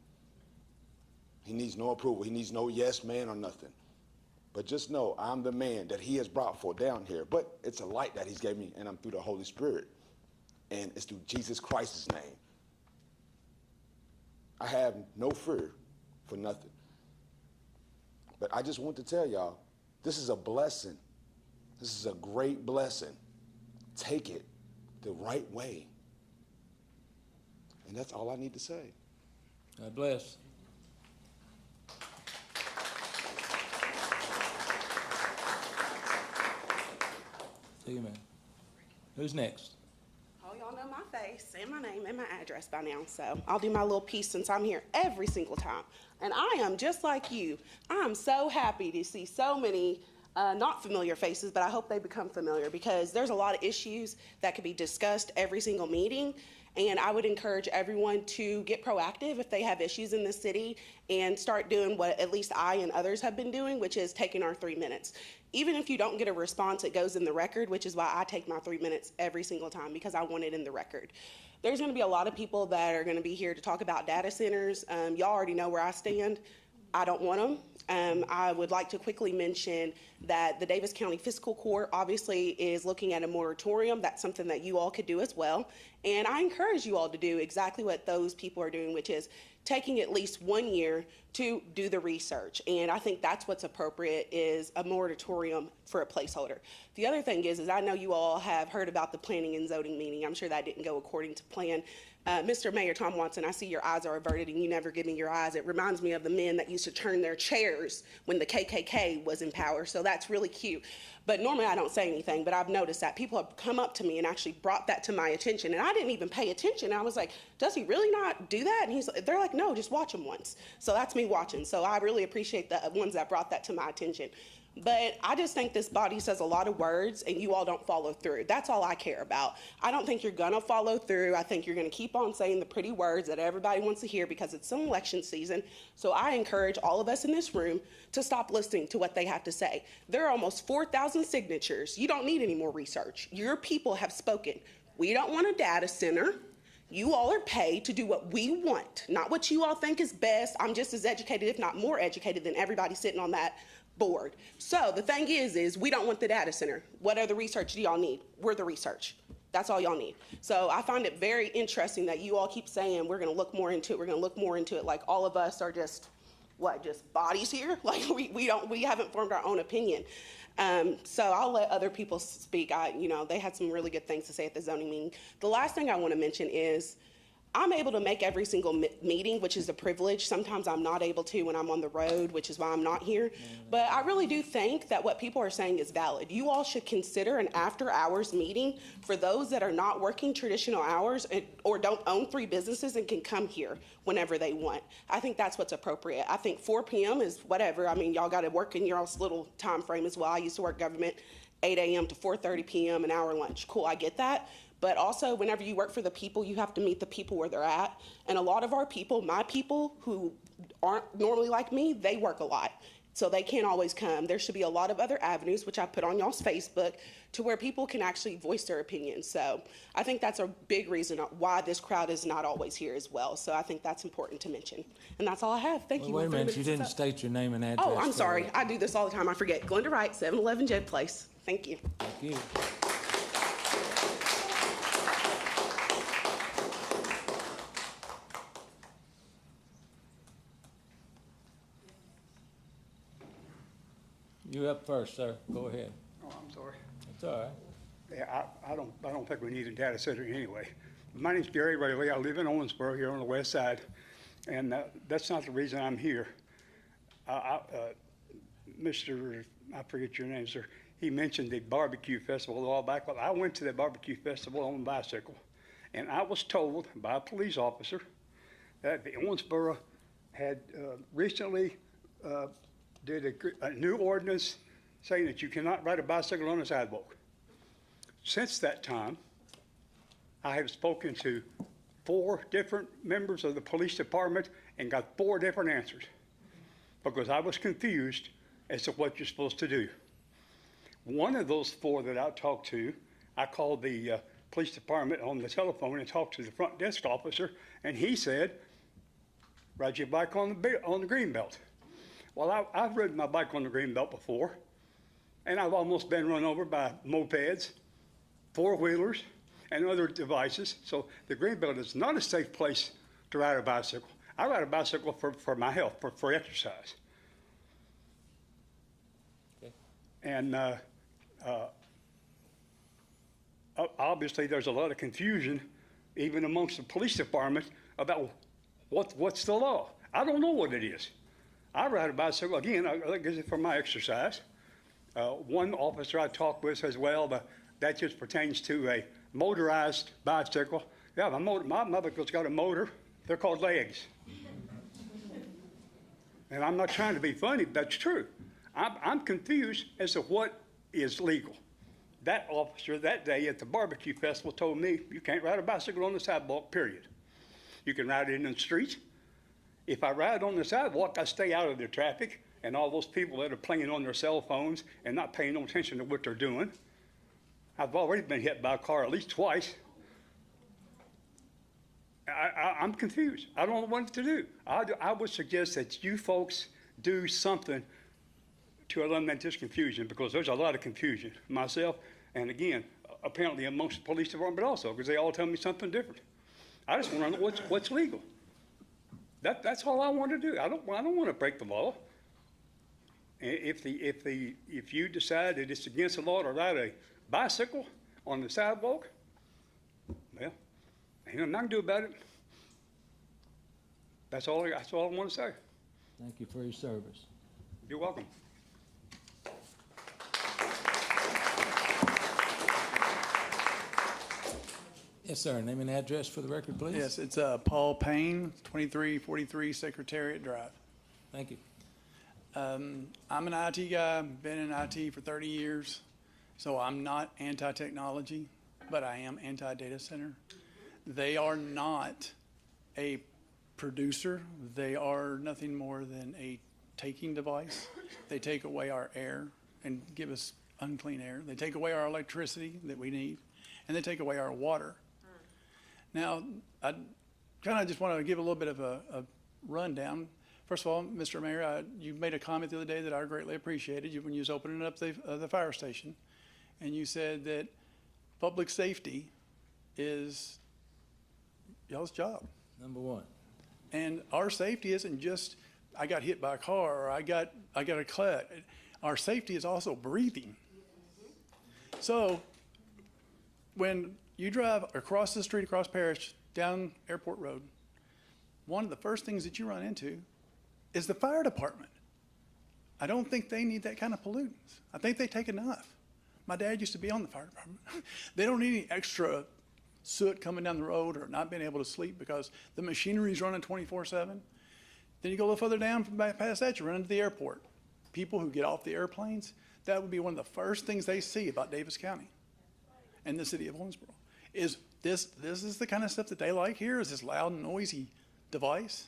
K: He needs no approval. He needs no yes man or nothing. But just know I'm the man that he has brought forth down here. But it's a light that he's gave me, and I'm through the Holy Spirit. And it's through Jesus Christ's name. I have no fear for nothing. But I just want to tell y'all, this is a blessing. This is a great blessing. Take it the right way. And that's all I need to say.
A: God bless. See you, man. Who's next?
L: Oh, y'all know my face and my name and my address by now, so I'll do my little piece since I'm here every single time. And I am just like you. I'm so happy to see so many not familiar faces, but I hope they become familiar, because there's a lot of issues that could be discussed every single meeting. And I would encourage everyone to get proactive if they have issues in the city and start doing what at least I and others have been doing, which is taking our 3 minutes. Even if you don't get a response, it goes in the record, which is why I take my 3 minutes every single time, because I want it in the record. There's going to be a lot of people that are going to be here to talk about data centers. Y'all already know where I stand. I don't want them. I would like to quickly mention that the Davis County Fiscal Court obviously is looking at a moratorium. That's something that you all could do as well. And I encourage you all to do exactly what those people are doing, which is taking at least 1 year to do the research. And I think that's what's appropriate, is a moratorium for a placeholder. The other thing is I know you all have heard about the planning and zoning meeting. I'm sure that didn't go according to plan. Mr. Mayor Tom Watson, I see your eyes are averted and you never give me your eyes. It reminds me of the men that used to turn their chairs when the KKK was in power. So that's really cute. But normally I don't say anything, but I've noticed that people have come up to me and actually brought that to my attention. And I didn't even pay attention. I was like, does he really not do that? And they're like, no, just watch him once. So that's me watching. So I really appreciate the ones that brought that to my attention. But I just think this body says a lot of words and you all don't follow through. That's all I care about. I don't think you're gonna follow through. I think you're gonna keep on saying the pretty words that everybody wants to hear because it's an election season. So I encourage all of us in this room to stop listening to what they have to say. There are almost 4,000 signatures. You don't need any more research. Your people have spoken. We don't want a data center. You all are paid to do what we want, not what you all think is best. I'm just as educated, if not more educated, than everybody sitting on that board. So the thing is we don't want the data center. What other research do y'all need? We're the research. That's all y'all need. So I find it very interesting that you all keep saying we're gonna look more into it, we're gonna look more into it, like all of us are just, what, just bodies here? Like we haven't formed our own opinion. So I'll let other people speak. They had some really good things to say at the zoning meeting. The last thing I wanna mention is I'm able to make every single meeting, which is a privilege. Sometimes I'm not able to when I'm on the road, which is why I'm not here. But I really do think that what people are saying is valid. You all should consider an after-hours meeting for those that are not working traditional hours or don't own 3 businesses and can come here whenever they want. I think that's what's appropriate. I think 4 p.m. is whatever. I mean, y'all got to work in your own little time frame as well. I used to work government 8 a.m. to 4:30 p.m., an hour lunch. Cool, I get that. But also, whenever you work for the people, you have to meet the people where they're at. And a lot of our people, my people, who aren't normally like me, they work a lot. So they can't always come. There should be a lot of other avenues, which I put on y'all's Facebook, to where people can actually voice their opinions. So I think that's a big reason why this crowd is not always here as well. So I think that's important to mention. And that's all I have. Thank you.
A: Wait a minute, you didn't state your name and address.
L: Oh, I'm sorry. I do this all the time. I forget. Glenda Wright, 711 Jed Place. Thank you.
A: Thank you. You up first, sir. Go ahead.
M: Oh, I'm sorry.
A: It's all right.
M: Yeah, I don't think we need a data center anyway. My name's Gary Rayleigh. I live in Owensboro here on the west side, and that's not the reason I'm here. Mr. I forget your name, sir. He mentioned the barbecue festival a while back. Well, I went to the barbecue festival on a bicycle, and I was told by a police officer that the Owensboro had recently did a new ordinance saying that you cannot ride a bicycle on a sidewalk. Since that time, I have spoken to 4 different members of the police department and got 4 different answers because I was confused as to what you're supposed to do. One of those 4 that I talked to, I called the police department on the telephone and talked to the front desk officer, and he said, ride your bike on the green belt. Well, I've ridden my bike on the green belt before, and I've almost been run over by mopeds, 4-wheelers, and other devices. So the green belt is not a safe place to ride a bicycle. I ride a bicycle for my health, for exercise.
A: Okay.
M: And obviously there's a lot of confusion, even amongst the police department, about what's the law. I don't know what it is. I ride a bicycle, again, I guess it's for my exercise. One officer I talked with says, well, that just pertains to a motorized bicycle. Yeah, my bicycle's got a motor. They're called legs. And I'm not trying to be funny, but that's true. I'm confused as to what is legal. That officer that day at the barbecue festival told me, you can't ride a bicycle on the sidewalk, period. You can ride it in the street. If I ride on the sidewalk, I stay out of the traffic and all those people that are playing on their cell phones and not paying no attention to what they're doing. I've already been hit by a car at least twice. I'm confused. I don't know what to do. I would suggest that you folks do something to eliminate this confusion, because there's a lot of confusion. Myself, and again, apparently amongst the police department, but also because they all tell me something different. I just want to know what's legal. That's all I want to do. I don't want to break the law. If you decide that it's against the law to ride a bicycle on the sidewalk, well, ain't nothing I can do about it. That's all I want to say.
A: Thank you for your service.
M: You're welcome.
A: Yes, sir. Name and address for the record, please.
N: Yes, it's Paul Payne, 2343 Secretariat Drive.
A: Thank you.
N: I'm an IT guy, been in IT for 30 years, so I'm not anti-technology, but I am anti-data center. They are not a producer. They are nothing more than a taking device. They take away our air and give us unclean air. They take away our electricity that we need, and they take away our water. Now, I kind of just want to give a little bit of a rundown. First of all, Mr. Mayor, you made a comment the other day that I greatly appreciated when you was opening up the fire station, and you said that public safety is y'all's job.
A: Number one.
N: And our safety isn't just I got hit by a car or I got a cut. Our safety is also breathing. So when you drive across the street, across Parish, down Airport Road, one of the first things that you run into is the fire department. I don't think they need that kind of pollutants. I think they take enough. My dad used to be on the fire department. They don't need any extra soot coming down the road or not being able to sleep because the machinery is running 24/7. Then you go a little further down from back past that, you run into the airport. People who get off the airplanes, that would be one of the first things they see about Davis County and the city of Owensboro. Is this is the kind of stuff that they like here, is this loud, noisy device.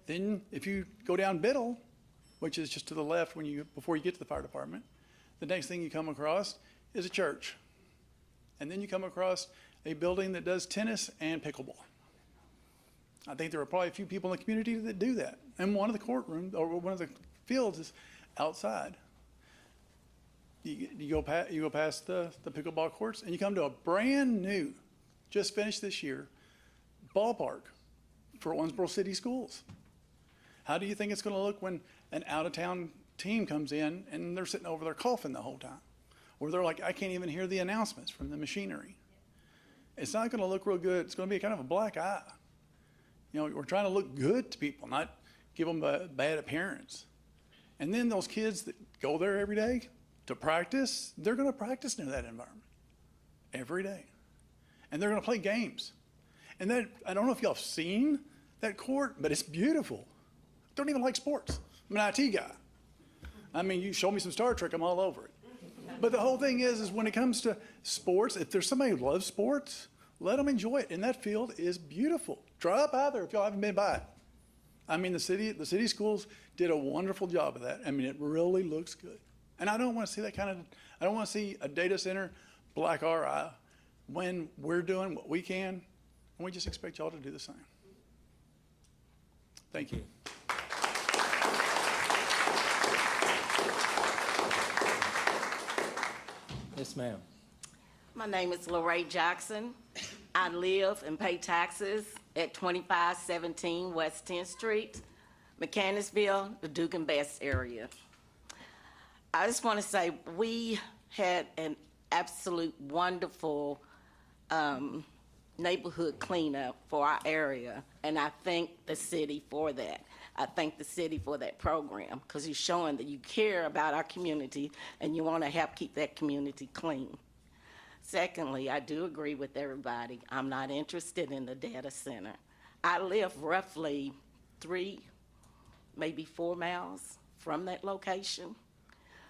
N: Then if you go down Biddle, which is just to the left before you get to the fire department, the next thing you come across is a church. And then you come across a building that does tennis and pickleball. I think there are probably a few people in the community that do that. And one of the courtrooms, or one of the fields is outside. You go past the pickleball courts and you come to a brand new, just finished this year, ballpark for Owensboro City Schools. How do you think it's going to look when an out-of-town team comes in and they're sitting over there coughing the whole time? Or they're like, I can't even hear the announcements from the machinery. It's not going to look real good. It's going to be kind of a black eye. You know, we're trying to look good to people, not give them a bad appearance. And then those kids that go there every day to practice, they're going to practice near that environment every day. And they're going to play games. And that, I don't know if y'all have seen that court, but it's beautiful. Don't even like sports. I'm an IT guy. I mean, you show me some Star Trek, I'm all over it. But the whole thing is when it comes to sports, if there's somebody who loves sports, let them enjoy it. And that field is beautiful. Drive by there if y'all haven't been by it. I mean, the city schools did a wonderful job of that. I mean, it really looks good. And I don't want to see I don't want to see a data center black our eye when we're doing what we can, and we just expect y'all to do the same. Thank you.
A: Yes, ma'am.
O: My name is Lorraine Jackson. I live and pay taxes at 2517 West 10th Street, Mechanicsville, the Duke and Bess area. I just want to say we had an absolute wonderful neighborhood cleanup for our area, and I thank the city for that. I thank the city for that program because you're showing that you care about our community and you want to help keep that community clean. Secondly, I do agree with everybody. I'm not interested in the data center. I live roughly 3, maybe 4 miles from that location.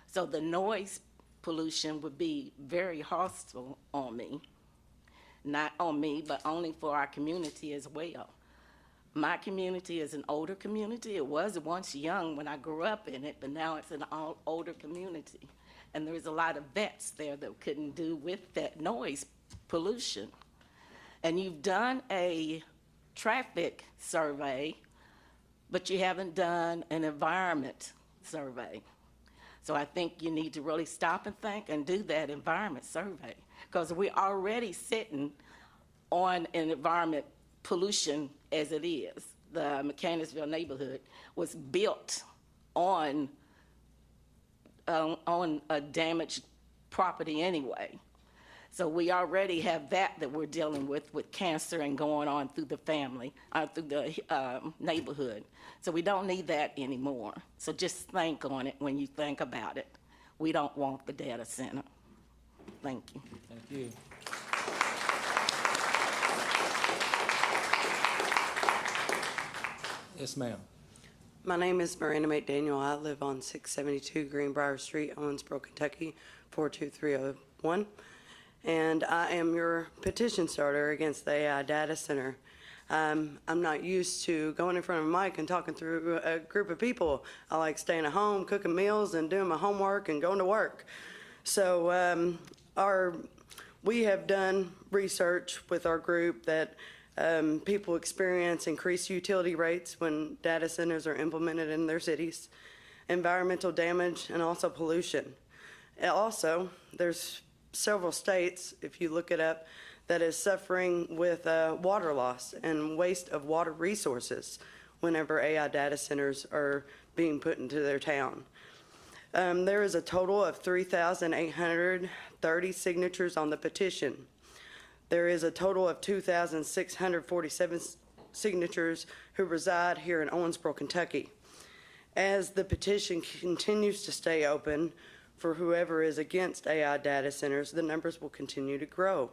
O: So the noise pollution would be very hostile on me. Not on me, but only for our community as well. My community is an older community. It was once young when I grew up in it, but now it's an older community. And there's a lot of vets there that couldn't do with that noise pollution. And you've done a traffic survey, but you haven't done an environment survey. So I think you need to really stop and think and do that environment survey, because we're already sitting on an environment pollution as it is. The Mechanicsville neighborhood was built on a damaged property anyway. So we already have that we're dealing with cancer and going on through the family, through the neighborhood. So we don't need that anymore. So just think on it when you think about it. We don't want the data center. Thank you.
A: Thank you. Yes, ma'am.
P: My name is Miranda McDaniel. I live on 672 Greenbrier Street, Owensboro, Kentucky, 42301. And I am your petition starter against the AI data center. I'm not used to going in front of a mic and talking through a group of people. I like staying at home, cooking meals, and doing my homework and going to work. So we have done research with our group that people experience increased utility rates when data centers are implemented in their cities, environmental damage, and also pollution. And also, there's several states, if you look it up, that is suffering with water loss and waste of water resources whenever AI data centers are being put into their town. There is a total of 3,830 signatures on the petition. There is a total of 2,647 signatures who reside here in Owensboro, Kentucky. As the petition continues to stay open for whoever is against AI data centers, the numbers will continue to grow.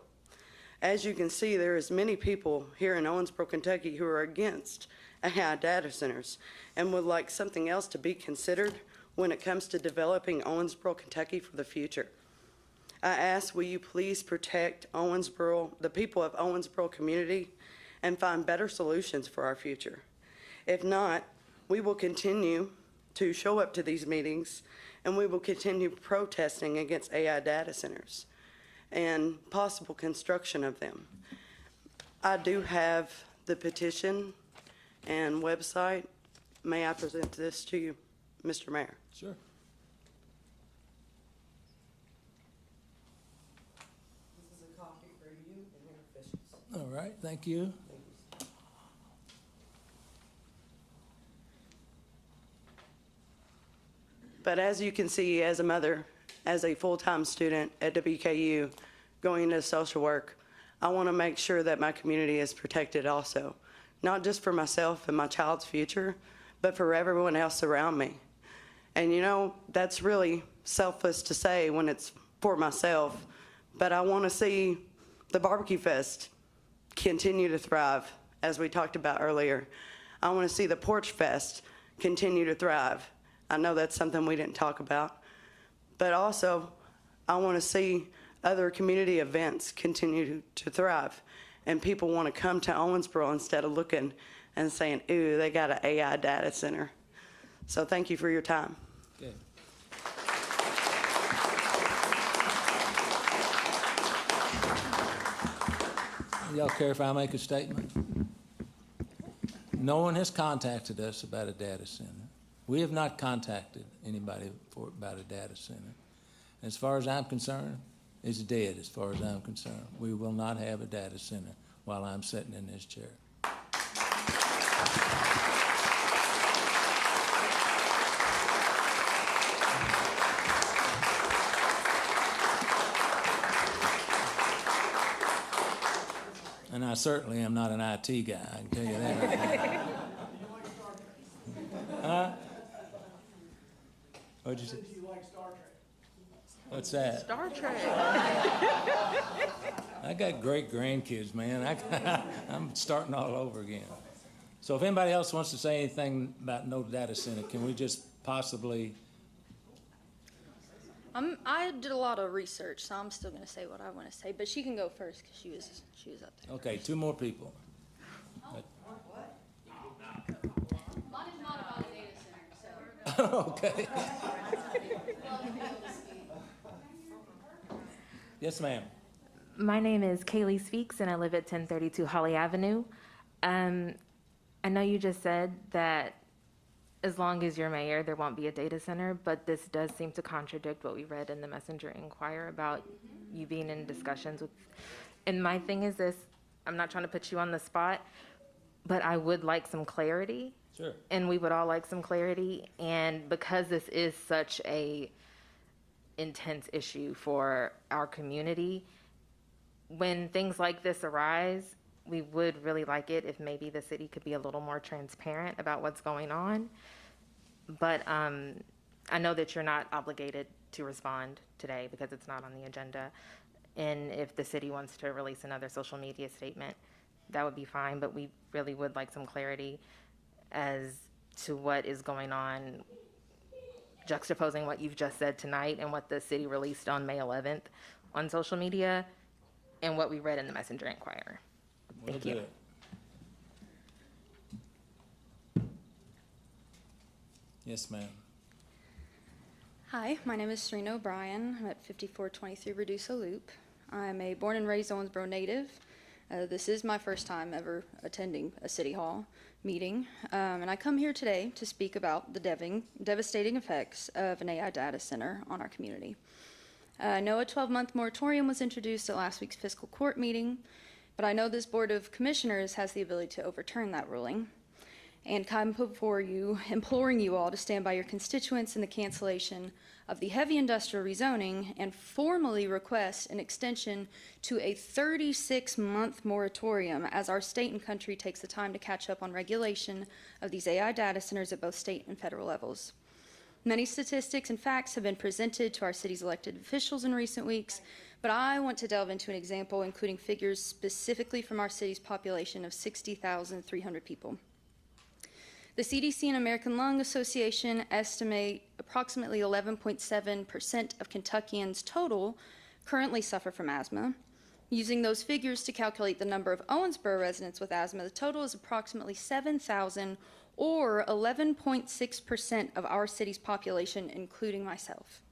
P: As you can see, there is many people here in Owensboro, Kentucky who are against AI data centers and would like something else to be considered when it comes to developing Owensboro, Kentucky for the future. I ask, will you please protect Owensboro, the people of Owensboro community, and find better solutions for our future? If not, we will continue to show up to these meetings and we will continue protesting against AI data centers and possible construction of them. I do have the petition and website. May I present this to you, Mr. Mayor?
A: Sure. All right, thank you.
P: But as you can see, as a mother, as a full-time student at WKU, going into social work, I want to make sure that my community is protected also, not just for myself and my child's future, but for everyone else around me. And you know, that's really selfless to say when it's for myself, but I want to see the Barbecue Fest continue to thrive, as we talked about earlier. I want to see the Porch Fest continue to thrive. I know that's something we didn't talk about, but also I want to see other community events continue to thrive, and people want to come to Owensboro instead of looking and saying, ooh, they got an AI data center. So thank you for your time.
A: Okay. Y'all care if I make a statement? No one has contacted us about a data center. We have not contacted anybody about a data center. As far as I'm concerned, it's dead as far as I'm concerned. We will not have a data center while I'm sitting in this chair. And I certainly am not an IT guy, I can tell you that right now. What'd you say?
Q: You like Star Trek.
A: What's that?
Q: Star Trek.
A: I got great grandkids, man. I'm starting all over again. So if anybody else wants to say anything about no data center, can we just possibly?
R: I did a lot of research, so I'm still going to say what I want to say. But she can go first because she was up there.
A: Okay, two more people.
R: Mine is not about a data center, so.
A: Okay. Yes, ma'am.
S: My name is Kaylee Speaks, and I live at 1032 Holly Avenue. I know you just said that as long as you're mayor, there won't be a data center, but this does seem to contradict what we read in the Messenger Inquirer about you being in discussions with. And my thing is this, I'm not trying to put you on the spot, but I would like some clarity.
A: Sure.
S: And we would all like some clarity. And because this is such a intense issue for our community, when things like this arise, we would really like it if maybe the city could be a little more transparent about what's going on. But I know that you're not obligated to respond today because it's not on the agenda. And if the city wants to release another social media statement, that would be fine. But we really would like some clarity as to what is going on, juxtaposing what you've just said tonight and what the city released on May 11th on social media and what we read in the Messenger Inquirer. Thank you.
Q: Yes, ma'am.
R: Hi, my name is Serena O'Brien. I'm at 5423 Redusa Loop. I'm a born and raised Owensboro native. This is my first time ever attending a City Hall meeting, and I come here today to speak about the devastating effects of an AI data center on our community. I know a 12-month moratorium was introduced at last week's fiscal court meeting, but I know this Board of Commissioners has the ability to overturn that ruling, and come before you imploring you all to stand by your constituents in the cancellation of the heavy industrial rezoning and formally request an extension to a 36-month moratorium as our state and country takes the time to catch up on regulation of these AI data centers at both state and federal levels. Many statistics and facts have been presented to our city's elected officials in recent weeks, but I want to delve into an example including figures specifically from our city's population of 60,300 people. The CDC and American Lung Association estimate approximately 11.7% of Kentuckians total currently suffer from asthma. Using those figures to calculate the number of Owensboro residents with asthma, the total is approximately 7,000 or 11.6% of our city's population, including myself.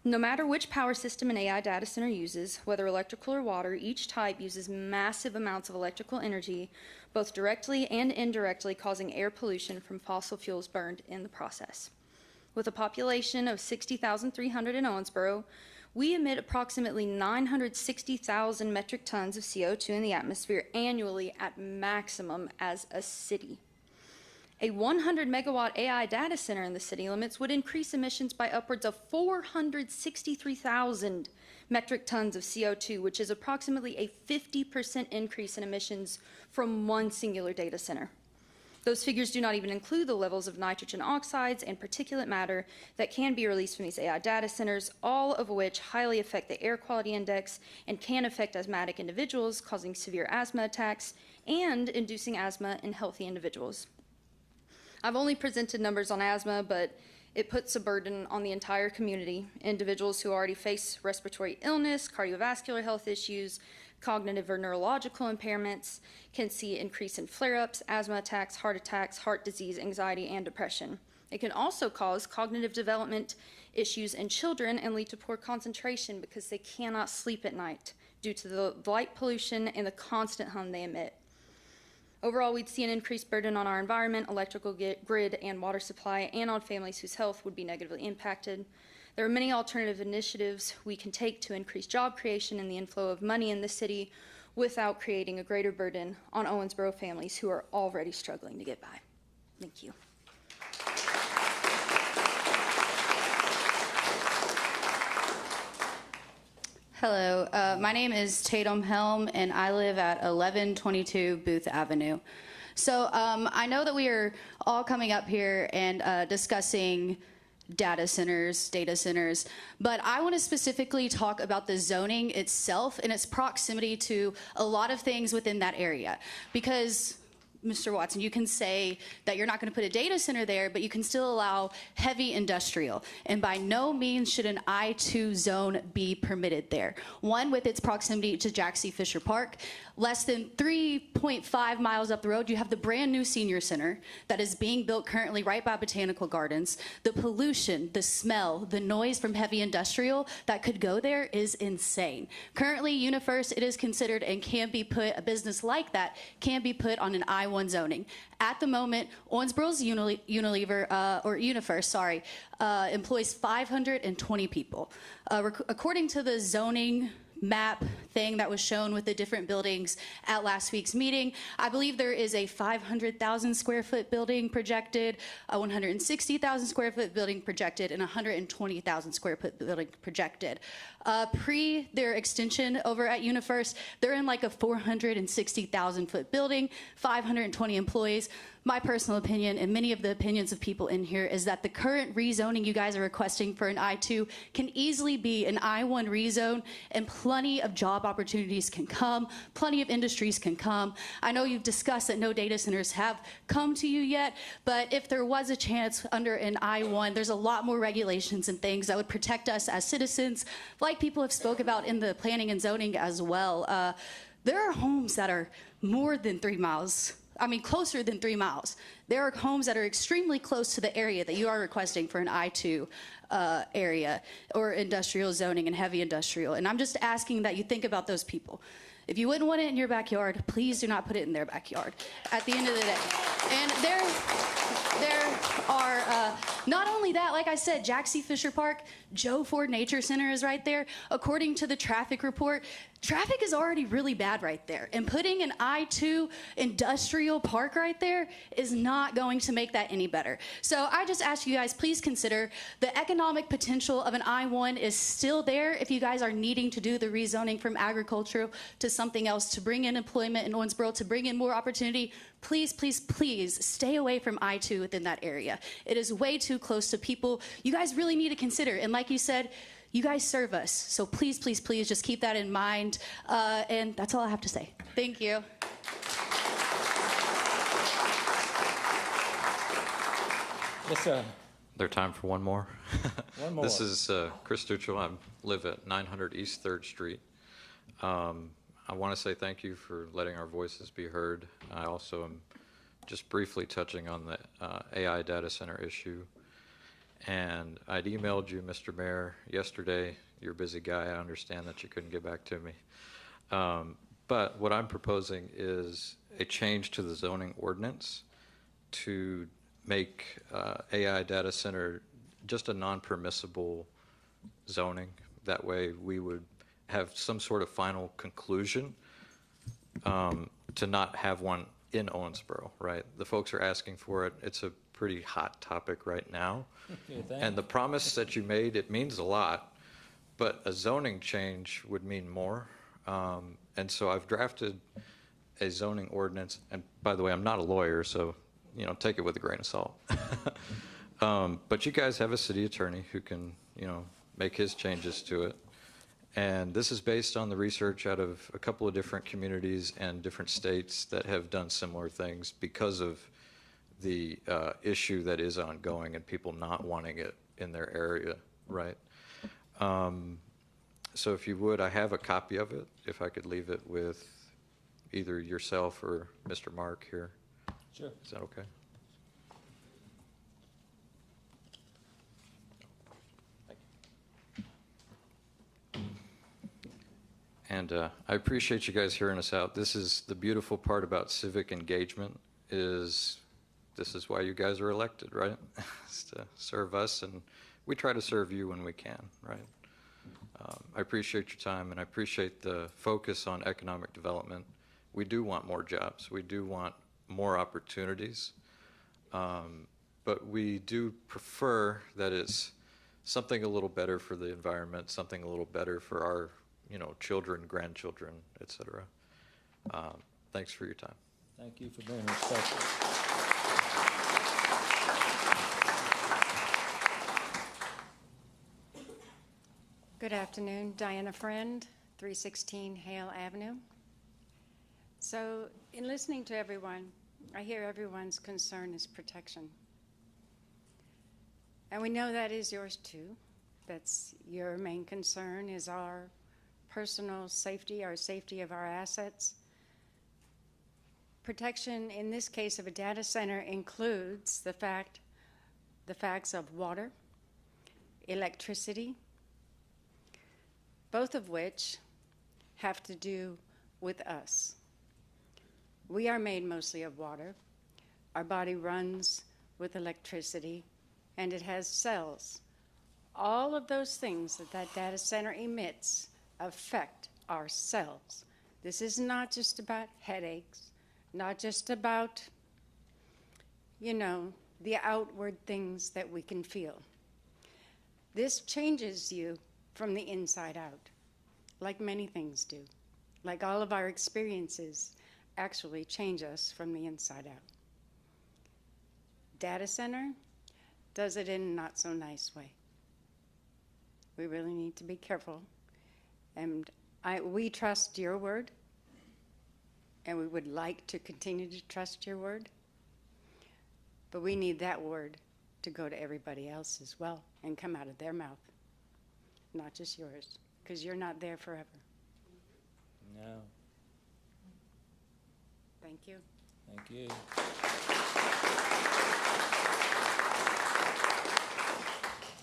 R: No matter which power system an AI data center uses, whether electrical or water, each type uses massive amounts of electrical energy, both directly and indirectly, causing air pollution from fossil fuels burned in the process. With a population of 60,300 in Owensboro, we emit approximately 960,000 metric tons of CO2 in the atmosphere annually at maximum as a city. A 100 megawatt AI data center in the city limits would increase emissions by upwards of 463,000 metric tons of CO2, which is approximately a 50% increase in emissions from one singular data center. Those figures do not even include the levels of nitrogen oxides and particulate matter that can be released from these AI data centers, all of which highly affect the air quality index and can affect asthmatic individuals, causing severe asthma attacks and inducing asthma in healthy individuals. I've only presented numbers on asthma, but it puts a burden on the entire community. Individuals who already face respiratory illness, cardiovascular health issues, cognitive or neurological impairments can see increase in flare-ups, asthma attacks, heart disease, anxiety, and depression. It can also cause cognitive development issues in children and lead to poor concentration because they cannot sleep at night due to the light pollution and the constant hum they emit. Overall, we'd see an increased burden on our environment, electrical grid, and water supply, and on families whose health would be negatively impacted. There are many alternative initiatives we can take to increase job creation and the inflow of money in the city without creating a greater burden on Owensboro families who are already struggling to get by. Thank you.
T: Hello, my name is Tatum Helm, and I live at 1122 Booth Avenue. So I know that we are all coming up here and discussing data centers, but I want to specifically talk about the zoning itself and its proximity to a lot of things within that area. Because Mr. Watson, you can say that you're not going to put a data center there, but you can still allow heavy industrial. And by no means should an I-2 zone be permitted there. One, with its proximity to Jack C. Fisher Park. Less than 3.5 miles up the road, you have the brand new senior center that is being built currently right by Botanical Gardens. The pollution, the smell, the noise from heavy industrial that could go there is insane. Currently, UniFirst, it is considered and can be put, a business like that can be put on an I-1 zoning. At the moment, Owensboro's UniFirst, employs 520 people. According to the zoning map thing that was shown with the different buildings at last week's meeting, I believe there is a 500,000 square foot building projected, a 160,000 square foot building projected, and 120,000 square foot building projected. Pre their extension over at UniFirst, they're in like a 460,000 foot building, 520 employees. My personal opinion, and many of the opinions of people in here, is that the current rezoning you guys are requesting for an I-2 can easily be an I-1 rezone, and plenty of job job opportunities can come, plenty of industries can come. I know you've discussed that no data centers have come to you yet, but if there was a chance under an I-1, there's a lot more regulations and things that would protect us as citizens, like people have spoke about in the planning and zoning as well. There are homes that are more than 3 miles. I mean, closer than 3 miles. There are homes that are extremely close to the area that you are requesting for an I-2 area or industrial zoning and heavy industrial. And I'm just asking that you think about those people. If you wouldn't want it in your backyard, please do not put it in their backyard at the end of the day. And there are, not only that, like I said, Jackson Fisher Park, Joe Ford Nature Center is right there. According to the traffic report, traffic is already really bad right there. And putting an I-2 industrial park right there is not going to make that any better. So I just ask you guys, please consider the economic potential of an I-1 is still there if you guys are needing to do the rezoning from agricultural to something else to bring in employment in Owensboro, to bring in more opportunity. Please, please, please stay away from I-2 within that area. It is way too close to people you guys really need to consider. And like you said, you guys serve us. So please, please, please just keep that in mind. And that's all I have to say. Thank you.
A: Yes, sir.
U: There time for one more?
A: One more.
U: This is Chris Tuchel. I live at 900 East 3rd Street. I want to say thank you for letting our voices be heard. I also am just briefly touching on the AI data center issue. And I'd emailed you, Mr. Mayor, yesterday. You're a busy guy. I understand that you couldn't get back to me. But what I'm proposing is a change to the zoning ordinance to make AI data center just a non-permissible zoning. That way we would have some sort of final conclusion to not have one in Owensboro, right? The folks are asking for it. It's a pretty hot topic right now. And the promise that you made, it means a lot, but a zoning change would mean more. And so I've drafted a zoning ordinance. And by the way, I'm not a lawyer, so take it with a grain of salt. But you guys have a city attorney who can, make his changes to it. And this is based on the research out of a couple of different communities and different states that have done similar things because of the issue that is ongoing and people not wanting it in their area, right? So if you would, I have a copy of it, if I could leave it with either yourself or Mr. Mark here.
A: Sure.
U: Is that okay? And I appreciate you guys hearing us out. This is the beautiful part about civic engagement is this is why you guys are elected, right? It's to serve us, and we try to serve you when we can, right? I appreciate your time, and I appreciate the focus on economic development. We do want more jobs. We do want more opportunities, but we do prefer that it's something a little better for the environment, something a little better for our children, grandchildren, et cetera. Thanks for your time.
A: Thank you for being respectful.
V: Good afternoon, Diana Friend, 316 Hale Avenue. So in listening to everyone, I hear everyone's concern is protection. And we know that is yours too. That's your main concern is our personal safety, our safety of our assets. Protection in this case of a data center includes the facts of water, electricity, both of which have to do with us. We are made mostly of water. Our body runs with electricity, and it has cells. All of those things that data center emits affect our cells. This is not just about headaches, not just about, the outward things that we can feel. This changes you from the inside out, like many things do. Like all of our experiences actually change us from the inside out. Data center does it in a not so nice way. We really need to be careful. And We trust your word, and we would like to continue to trust your word, but we need that word to go to everybody else as well and come out of their mouth, not just yours, because you're not there forever.
Q: No.
V: Thank you.
Q: Thank you.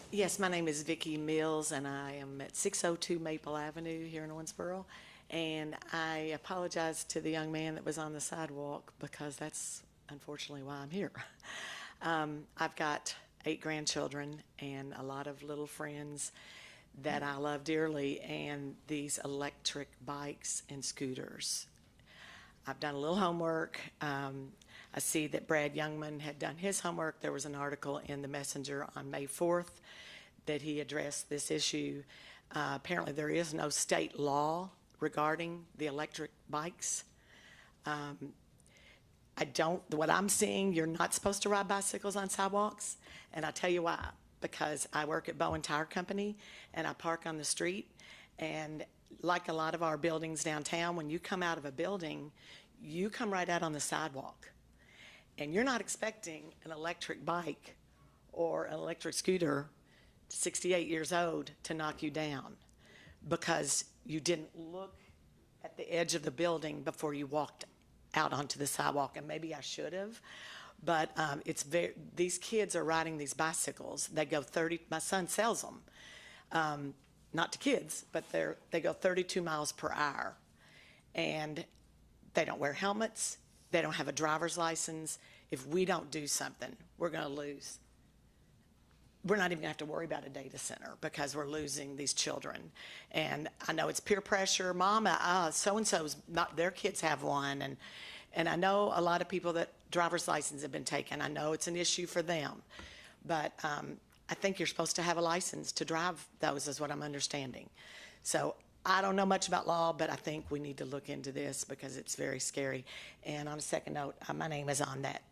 D: Yes, my name is Vicki Mills, and I am at 602 Maple Avenue here in Owensboro. And I apologize to the young man that was on the sidewalk because that's unfortunately why I'm here. I've got 8 grandchildren and a lot of little friends that I love dearly, and these electric bikes and scooters. I've done a little homework. I see that Brad Youngman had done his homework. There was an article in the Messenger on May 4th that he addressed this issue. Apparently there is no state law regarding the electric bikes. What I'm seeing, you're not supposed to ride bicycles on sidewalks, and I'll tell you why. Because I work at Bowen Tire Company, and I park on the street, and like a lot of our buildings downtown, when you come out of a building, you come right out on the sidewalk. And you're not expecting an electric bike or an electric scooter, 68 years old, to knock you down because you didn't look at the edge of the building before you walked out onto the sidewalk. And maybe I should have, but these kids are riding these bicycles. They go 30, my son sells them, not to kids, but they go 32 miles per hour. And they don't wear helmets. They don't have a driver's license. If we don't do something, we're going to lose. We're not even going to have to worry about a data center because we're losing these children. And I know it's peer pressure. Mama, so-and-so's, not their kids have one. And I know a lot of people that driver's license have been taken. I know it's an issue for them. But I think you're supposed to have a license to drive those is what I'm understanding. So I don't know much about law, but I think we need to look into this because it's very scary. And on a second note, my name is on that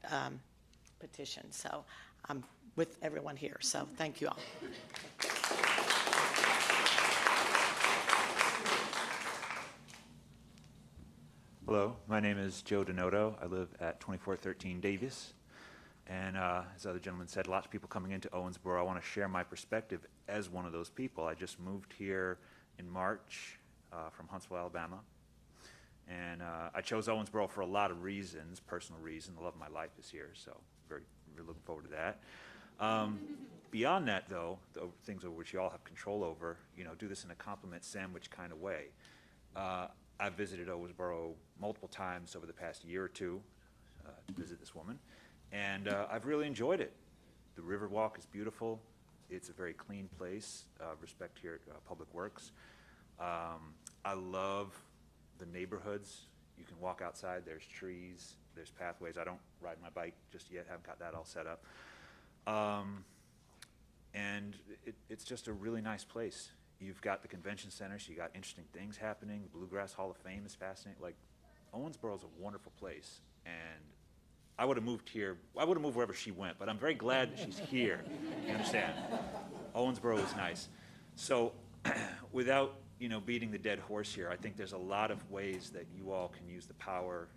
D: petition. So I'm with everyone here. So thank you all.
E: Hello, my name is Joe Denoto. I live at 2413 Davis. And as the other gentleman said, lots of people coming into Owensboro. I want to share my perspective as one of those people. I just moved here in March from Huntsville, Alabama. And I chose Owensboro for a lot of reasons, personal reasons. The love of my life is here, so very looking forward to that. Beyond that, though, the things over which you all have control over, do this in a compliment sandwich kind of way. I've visited Owensboro multiple times over the past year or two to visit this woman, and I've really enjoyed it. The Riverwalk is beautiful. It's a very clean place. Respect here at Public Works. I love the neighborhoods. You can walk outside. There's trees. There's pathways. I don't ride my bike just yet. Haven't got that all set up. And it's just a really nice place. You've got the convention center, so you got interesting things happening. The Bluegrass Hall of Fame is fascinating. Like, Owensboro is a wonderful place, and I would have moved here. I would have moved wherever she went, but I'm very glad that she's here. You understand? Owensboro is nice. So, without beating the dead horse here, I think there's a lot of ways that you all can use the power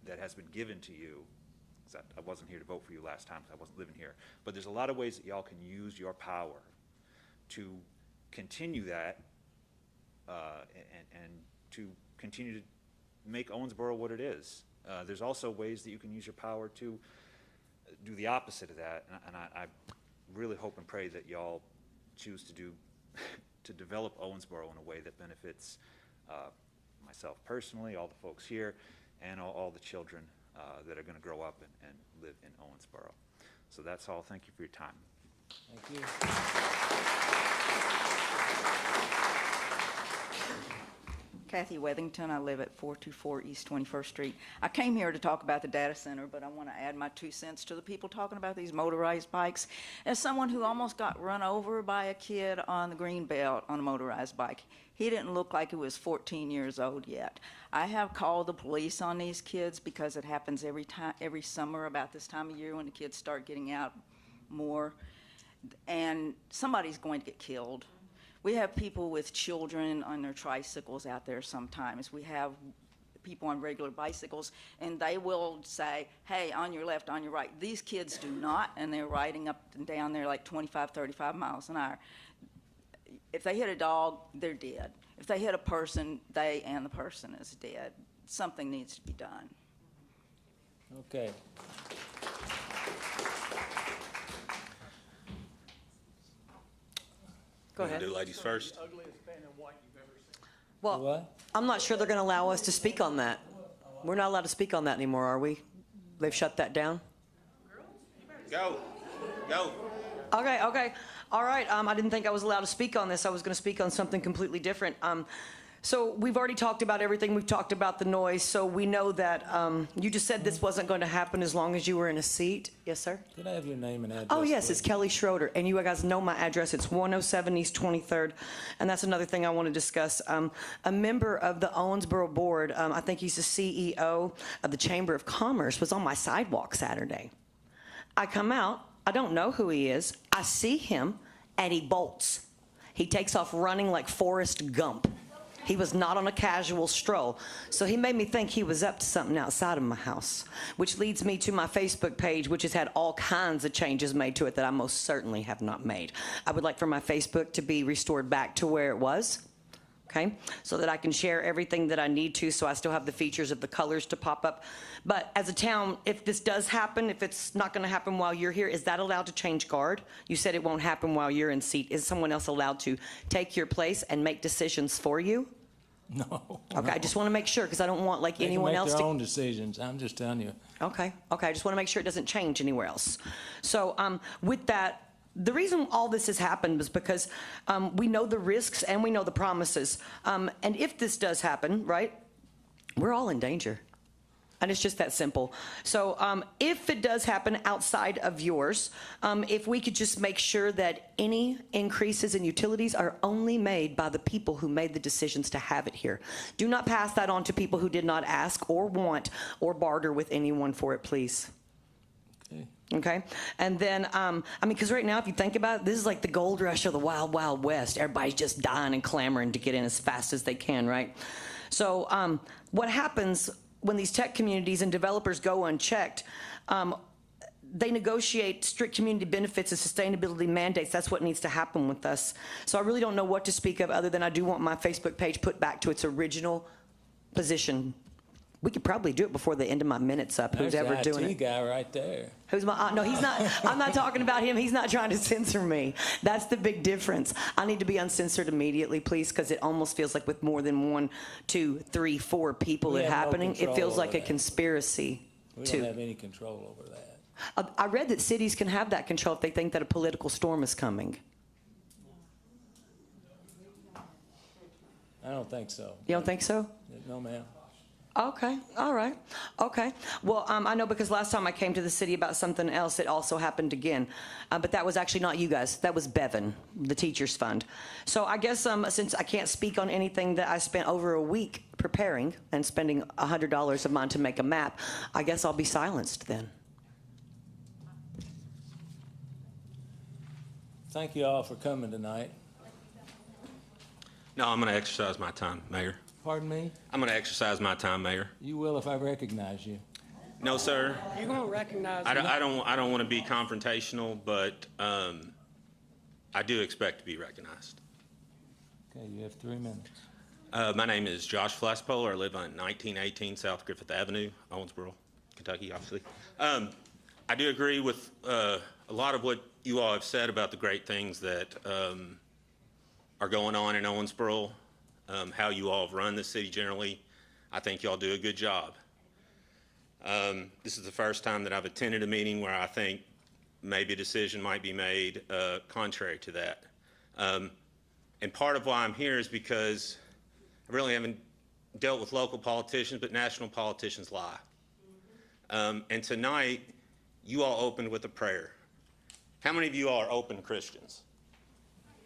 E: that has been given to you. I wasn't here to vote for you last time because I wasn't living here. But there's a lot of ways that y'all can use your power to continue that and to continue to make Owensboro what it is. There's also ways that you can use your power to do the opposite of that. And I really hope and pray that y'all choose to develop Owensboro in a way that benefits myself personally, all the folks here, and all the children that are going to grow up and live in Owensboro. So that's all. Thank you for your time.
Q: Thank you.
W: Kathy Wethington. I live at 424 East 21st Street. I came here to talk about the data center, but I want to add my 2 cents to the people talking about these motorized bikes. As someone who almost got run over by a kid on the Greenbelt on a motorized bike, he didn't look like he was 14 years old yet. I have called the police on these kids because it happens every summer about this time of year when the kids start getting out more, and somebody's going to get killed. We have people with children on their tricycles out there sometimes. We have people on regular bicycles, and they will say, hey, on your left, on your right. These kids do not, and they're riding up and down there like 25, 35 miles an hour. If they hit a dog, they're dead. If they hit a person, they and the person is dead. Something needs to be done.
Q: Okay.
B: Go ahead. Do ladies first.
Q: Well,
B: What?
Q: I'm not sure they're going to allow us to speak on that. We're not allowed to speak on that anymore, are we? They've shut that down?
B: Go. Go.
Q: Okay, okay. All right. I didn't think I was allowed to speak on this. I was going to speak on something completely different. So we've already talked about everything. We've talked about the noise. So we know that you just said this wasn't going to happen as long as you were in a seat. Yes, sir?
A: Could I have your name and address?
Q: Oh, yes,
A: please?
Q: it's Kelly Schroeder. And you guys know my address. It's 107 East 23rd. And that's another thing I want to discuss. A member of the Owensboro board, I think he's the CEO of the Chamber of Commerce, was on my sidewalk Saturday. I come out. I don't know who he is. I see him, and he bolts. He takes off running like Forrest Gump. He was not on a casual stroll. So he made me think he was up to something outside of my house, which leads me to my Facebook page, which has had all kinds of changes made to it that I most certainly have not made. I would like for my Facebook to be restored back to where it was, okay, so that I can share everything that I need to, so I still have the features of the colors to pop up. But as a town, if this does happen, if it's not going to happen while you're here, is that allowed to change guard? You said it won't happen while you're in seat. Is someone else allowed to take your place and make decisions for you?
A: No.
Q: Okay, I just want to make sure, because I don't want like
A: They can
Q: anyone
A: make
Q: else
A: their
Q: to.
A: own decisions. I'm just telling you.
Q: Okay, okay, I just want to make sure it doesn't change anywhere else. So with that, the reason all this has happened is because we know the risks and we know the promises. And if this does happen, right, we're all in danger. And it's just that simple. So if it does happen outside of yours, if we could just make sure that any increases in utilities are only made by the people who made the decisions to have it here. Do not pass that on to people who did not ask or want or barter with anyone for it, please. Okay? And then, I mean, because right now, if you think about it, this is like the gold rush of the wild, wild west. Everybody's just dying and clamoring to get in as fast as they can, right? So what happens when these tech communities and developers go unchecked, they negotiate strict community benefits and sustainability mandates. That's what needs to happen with us. So I really don't know what to speak of other than I do want my Facebook page put back to its original position. We could probably do it before the end of my minute's up. Who's
A: There's
Q: ever
A: the
Q: doing
A: IT
Q: it?
A: guy right there.
Q: Who's my? No, he's not. I'm not talking about him. He's not trying to censor me. That's the big difference. I need to be uncensored immediately, please, because it almost feels like with more than 1, 2, 3, 4 people
A: We
Q: it
A: have no
Q: happening, it
A: control
Q: feels
A: over
Q: like a
A: that.
Q: conspiracy.
A: We don't have any control over that.
Q: I read that cities can have that control if they think that a political storm is coming.
A: I don't think so.
Q: You don't think so?
A: No, ma'am.
Q: Okay, all right, okay. Well, I know because last time I came to the city about something else, it also happened again. But that was actually not you guys. That was Bevan, the Teachers Fund. So I guess since I can't speak on anything that I spent over a week preparing and spending $100 of mine to make a map, I guess I'll be silenced then.
A: Thank you all for coming tonight.
B: No, I'm going to exercise my time, Mayor.
A: Pardon me?
B: I'm going to exercise my time, Mayor.
A: You will if I recognize you.
B: No, sir.
F: You're going to recognize
B: I don't want to be confrontational, but I do expect to be recognized.
A: Okay, you have 3 minutes.
B: My name is Josh Flasspohler. I live on 1918 South Griffith Avenue, Owensboro, Kentucky, obviously. I do agree with a lot of what you all have said about the great things that are going on in Owensboro, how you all have run the city generally. I think y'all do a good job. This is the first time that I've attended a meeting where I think maybe a decision might be made contrary to that. And part of why I'm here is because I really haven't dealt with local politicians, but national politicians lie. And tonight, you all opened with a prayer. How many of you all are open Christians?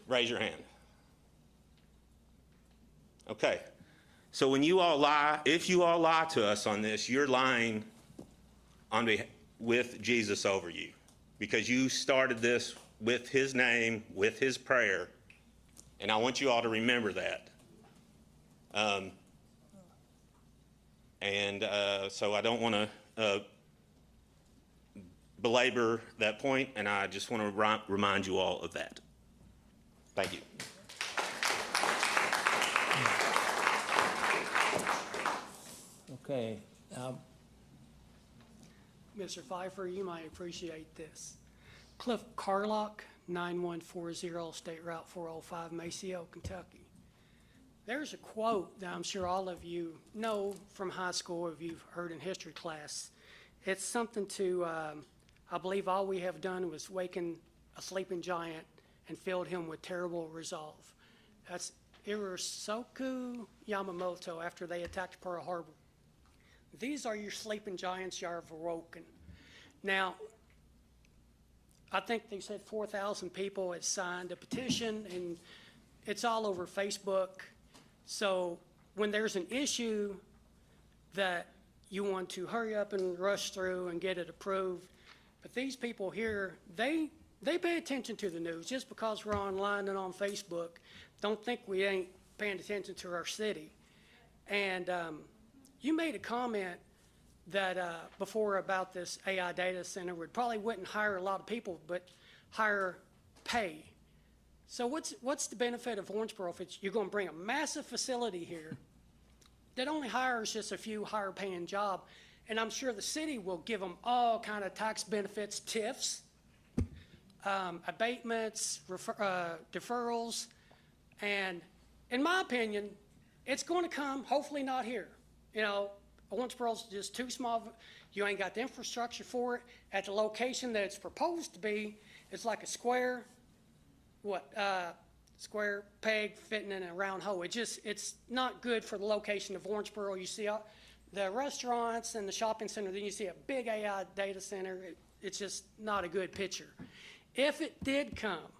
B: Raise your hand. Okay. So when you all lie, if you all lie to us on this, you're lying with Jesus over you, because you started this with his name, with his prayer, And I want you all to remember that. So I don't want to belabor that point, and I just want to remind you all of that. Thank you.
C: Okay.
F: Mr. Pfeiffer, you might appreciate this. Cliff Carlock, 9140 State Route 405, Maceo, Kentucky. There's a quote that I'm sure all of you know from high school if you've heard in history class. It's something to, I believe all we have done was waken a sleeping giant and filled him with terrible resolve. That's Irisoku Yamamoto after they attacked Pearl Harbor. These are your sleeping giants you have awoken. Now, I think they said 4,000 people had signed a petition, and it's all over Facebook. So when there's an issue that you want to hurry up and rush through and get it approved, but these people here, they pay attention to the news. Just because we're online and on Facebook, don't think we ain't paying attention to our city. And you made a comment that before about this AI data center would probably wouldn't hire a lot of people, but hire pay. So what's the benefit of Owensboro if you're going to bring a massive facility here that only hires just a few higher paying jobs, and I'm sure the city will give them all kind of tax benefits, TIFs, abatements, deferrals, and in my opinion, it's going to come, hopefully not here. You know, Owensboro's just too small. You ain't got the infrastructure for it. At the location that it's proposed to be, it's like a square, square peg fitting in a round hole. It's not good for the location of Owensboro. You see the restaurants and the shopping center, then you see a big AI data center. It's just not a good picture. If it did come,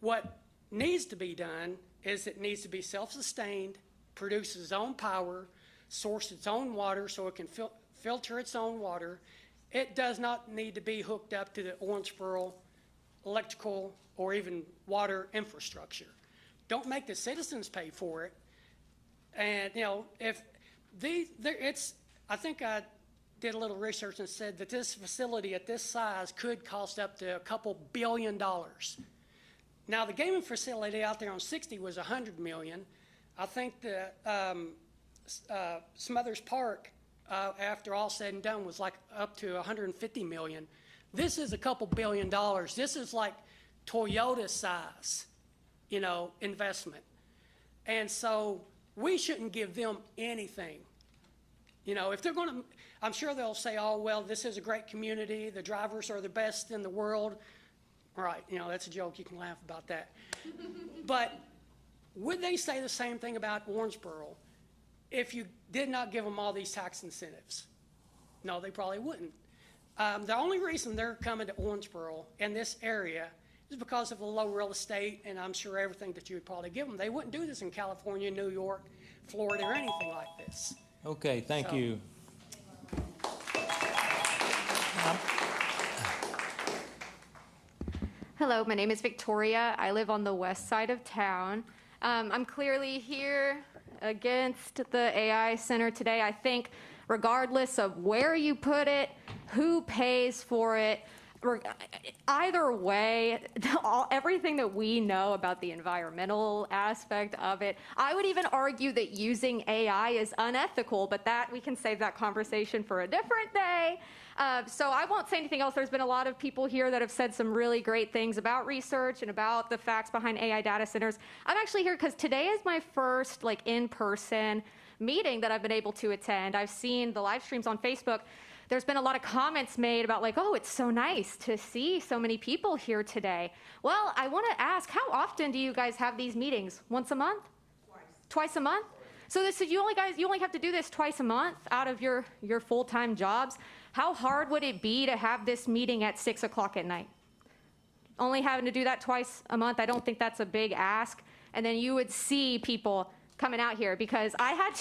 F: what needs to be done is it needs to be self-sustained, produce its own power, source its own water so it can filter its own water. It does not need to be hooked up to the Owensboro electrical or even water infrastructure. Don't make the citizens pay for it. And, you know, I think I did a little research and said that this facility at this size could cost up to a couple $2 billion. Now, the gaming facility out there on 60 was $100 million. I think the Smothers Park, after all said and done, was like up to $150 million. This is a couple $2 billion. This is like Toyota size, you know, investment. And so we shouldn't give them anything. You know, if they're going to, I'm sure they'll say, oh, well, this is a great community. The drivers are the best in the world. Right, you know, that's a joke. You can laugh about that. But would they say the same thing about Owensboro if you did not give them all these tax incentives? No, they probably wouldn't. The only reason they're coming to Owensboro in this area is because of the low real estate, and I'm sure everything that you would probably give them. They wouldn't do this in California, New York, Florida, or anything like this.
C: Okay, thank you.
H: Hello, my name is Victoria. I live on the west side of town. I'm clearly here against the AI Center today. I think regardless of where you put it, who pays for it, either way, everything that we know about the environmental aspect of it, I would even argue that using AI is unethical, but that we can save that conversation for a different day. So I won't say anything else. There's been a lot of people here that have said some really great things about research and about the facts behind AI data centers. I'm actually here because today is my first in-person meeting that I've been able to attend. I've seen the live streams on Facebook. There's been a lot of comments made about oh, it's so nice to see so many people here today. Well, I want to ask, how often do you guys have these meetings? Once a month? Twice a month? So you only have to do this twice a month out of your full-time jobs. How hard would it be to have this meeting at 6 o'clock at night? Only having to do that twice a month, I don't think that's a big ask. And then you would see people coming out here because I had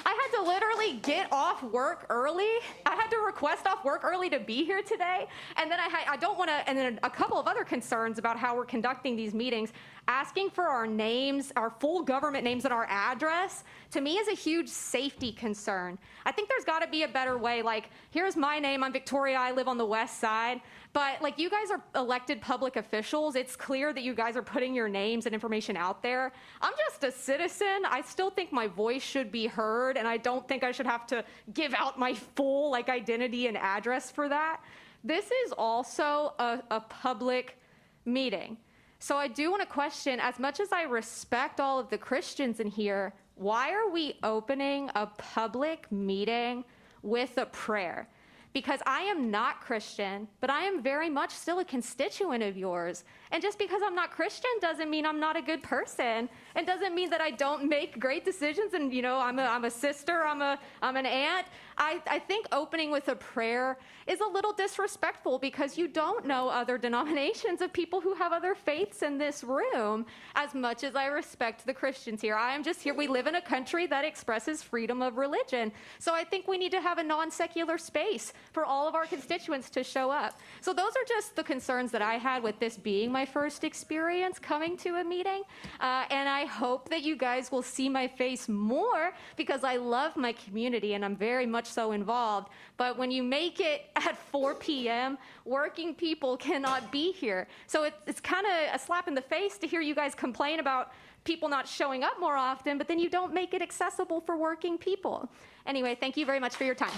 H: I had to literally get off work early. I had to request off work early to be here today. And then I don't want to, and then a couple of other concerns about how we're conducting these meetings. Asking for our names, our full government names and our address, to me is a huge safety concern. I think there's got to be a better way. Like, here's my name. I'm Victoria. I live on the west side. But, like, you guys are elected public officials. It's clear that you guys are putting your names and information out there. I'm just a citizen. I still think my voice should be heard, and I don't think I should have to give out my full, like, identity and address for that. This is also a public meeting. So I do want to question, as much as I respect all of the Christians in here, why are we opening a public meeting with a prayer? Because I am not Christian, but I am very much still a constituent of yours. And just because I'm not Christian doesn't mean I'm not a good person, and doesn't mean that I don't make great decisions. And, you know, I'm a sister, I'm an aunt. I think opening with a prayer is a little disrespectful, because you don't know other denominations of people who have other faiths in this room, as much as I respect the Christians here. I am just here. We live in a country that expresses freedom of religion. So I think we need to have a non-secular space for all of our constituents to show up. So those are just the concerns that I had with this being my first experience coming to a meeting. And I hope that you guys will see my face more, because I love my community and I'm very much so involved. But when you make it at 4 p.m., working people cannot be here. So it's kind of a slap in the face to hear you guys complain about people not showing up more often, but then you don't make it accessible for working people. Anyway, thank you very much for your time.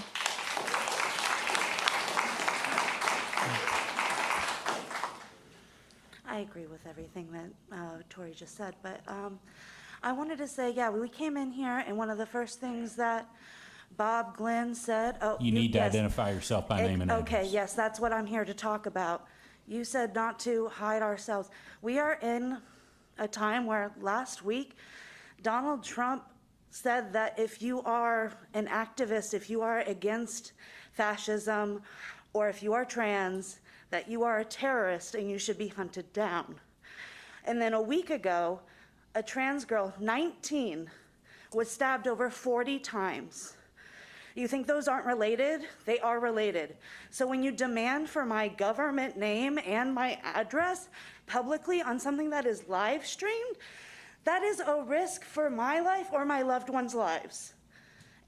C: I agree with everything that Tori just said, but I wanted to say, yeah, we came in here, and one of the first things that Bob Glenn said,
G: You need to identify yourself by name and address.
C: Okay, yes, that's what I'm here to talk about. You said not to hide ourselves. We are in a time where last week Donald Trump said that if you are an activist, if you are against fascism, or if you are trans, that you are a terrorist and you should be hunted down. And then a week ago, a trans girl, 19, was stabbed over 40 times. You think those aren't related? They are related. So when you demand for my government name and my address publicly on something that is live streamed, that is a risk for my life or my loved ones' lives.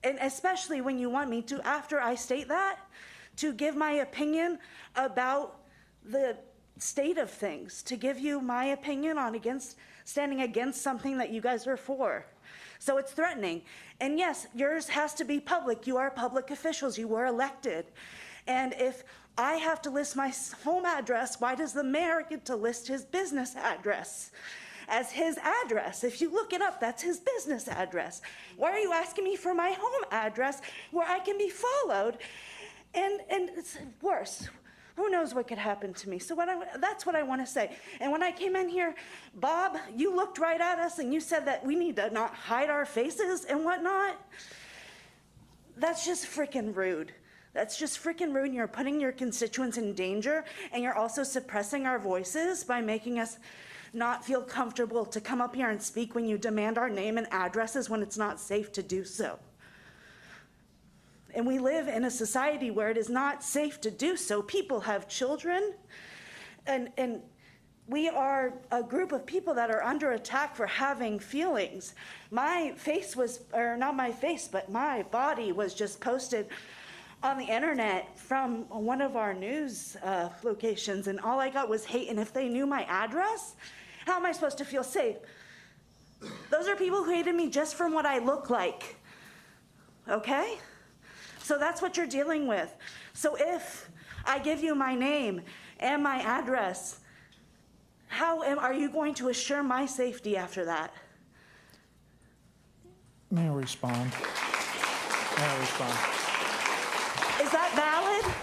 C: And especially when you want me to, after I state that, to give my opinion about the state of things, to give you my opinion on standing against something that you guys are for. So it's threatening. And yes, yours has to be public. You are public officials. You were elected. And if I have to list my home address, why does the mayor get to list his business address as his address? If you look it up, that's his business address. Why are you asking me for my home address where I can be followed? And it's worse. Who knows what could happen to me? So that's what I want to say. And when I came in here, Bob, you looked right at us and you said that we need to not hide our faces and whatnot. That's just freaking rude. That's just freaking rude. You're putting your constituents in danger, and you're also suppressing our voices by making us not feel comfortable to come up here and speak when you demand our name and addresses when it's not safe to do so. And we live in a society where it is not safe to do so. People have children, and we are a group of people that are under attack for having feelings. My face was, or not my face, but my body was just posted on the internet from one of our news locations, and all I got was hate. And if they knew my address, how am I supposed to feel safe? Those are people who hated me just from what I look like, okay? So that's what you're dealing with. So if I give you my name and my address, how are you going to assure my safety after that?
G: May I respond?
C: Is that valid?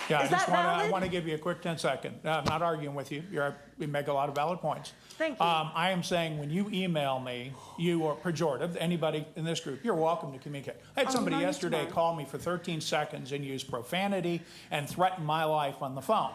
G: Yeah,
C: Is that valid?
G: I want to give you a quick 10-second. I'm not arguing with you. You make a lot of valid points.
C: Thank you.
G: I am saying when you email me, you are pejorative, anybody in this group, you're welcome to communicate. I had somebody yesterday call me for 13 seconds and use profanity and threaten my life on the phone.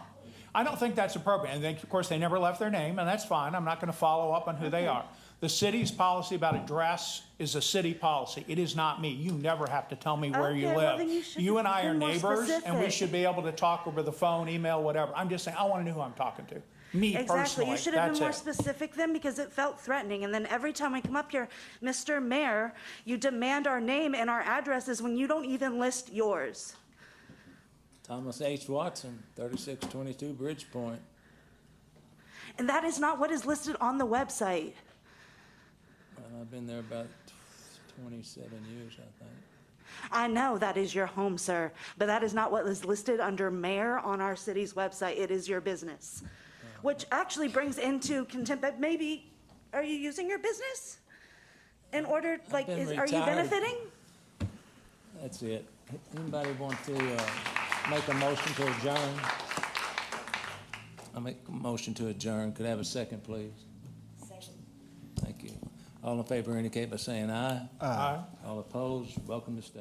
G: I don't think that's appropriate. And of course, they never left their name, and that's fine. I'm not going to follow up on who they are. The city's policy about address is a city policy. It is not me. You never have to tell me where you
C: Okay, well,
G: live.
C: then you should
G: You and
C: have
G: I are
C: been more
G: neighbors, and we
C: specific.
G: should be able to talk over the phone, email, whatever. I'm just saying, I want to know who I'm talking to. Me
C: Exactly.
G: personally,
C: You should have been more
G: that's it.
C: specific then because it felt threatening. And then every time we come up here, Mr. Mayor, you demand our name and our addresses when you don't even list yours.
A: Thomas H. Watson, 3622 Bridgepoint.
C: And that is not what is listed on the website.
A: Well, I've been there about 27 years, I think.
C: I know that is your home, sir, but that is not what is listed under mayor on our city's website. It is your business. Which actually brings into contempt that maybe, are you using your business? In order, like,
A: been
C: are you
A: retired.
C: benefiting?
A: That's it. Anybody want to make a motion to adjourn? I'll make a motion to adjourn. Could I have a second, please? Second. Thank you. All in favor indicate by saying aye.
G: Aye.
A: All opposed, welcome to stay.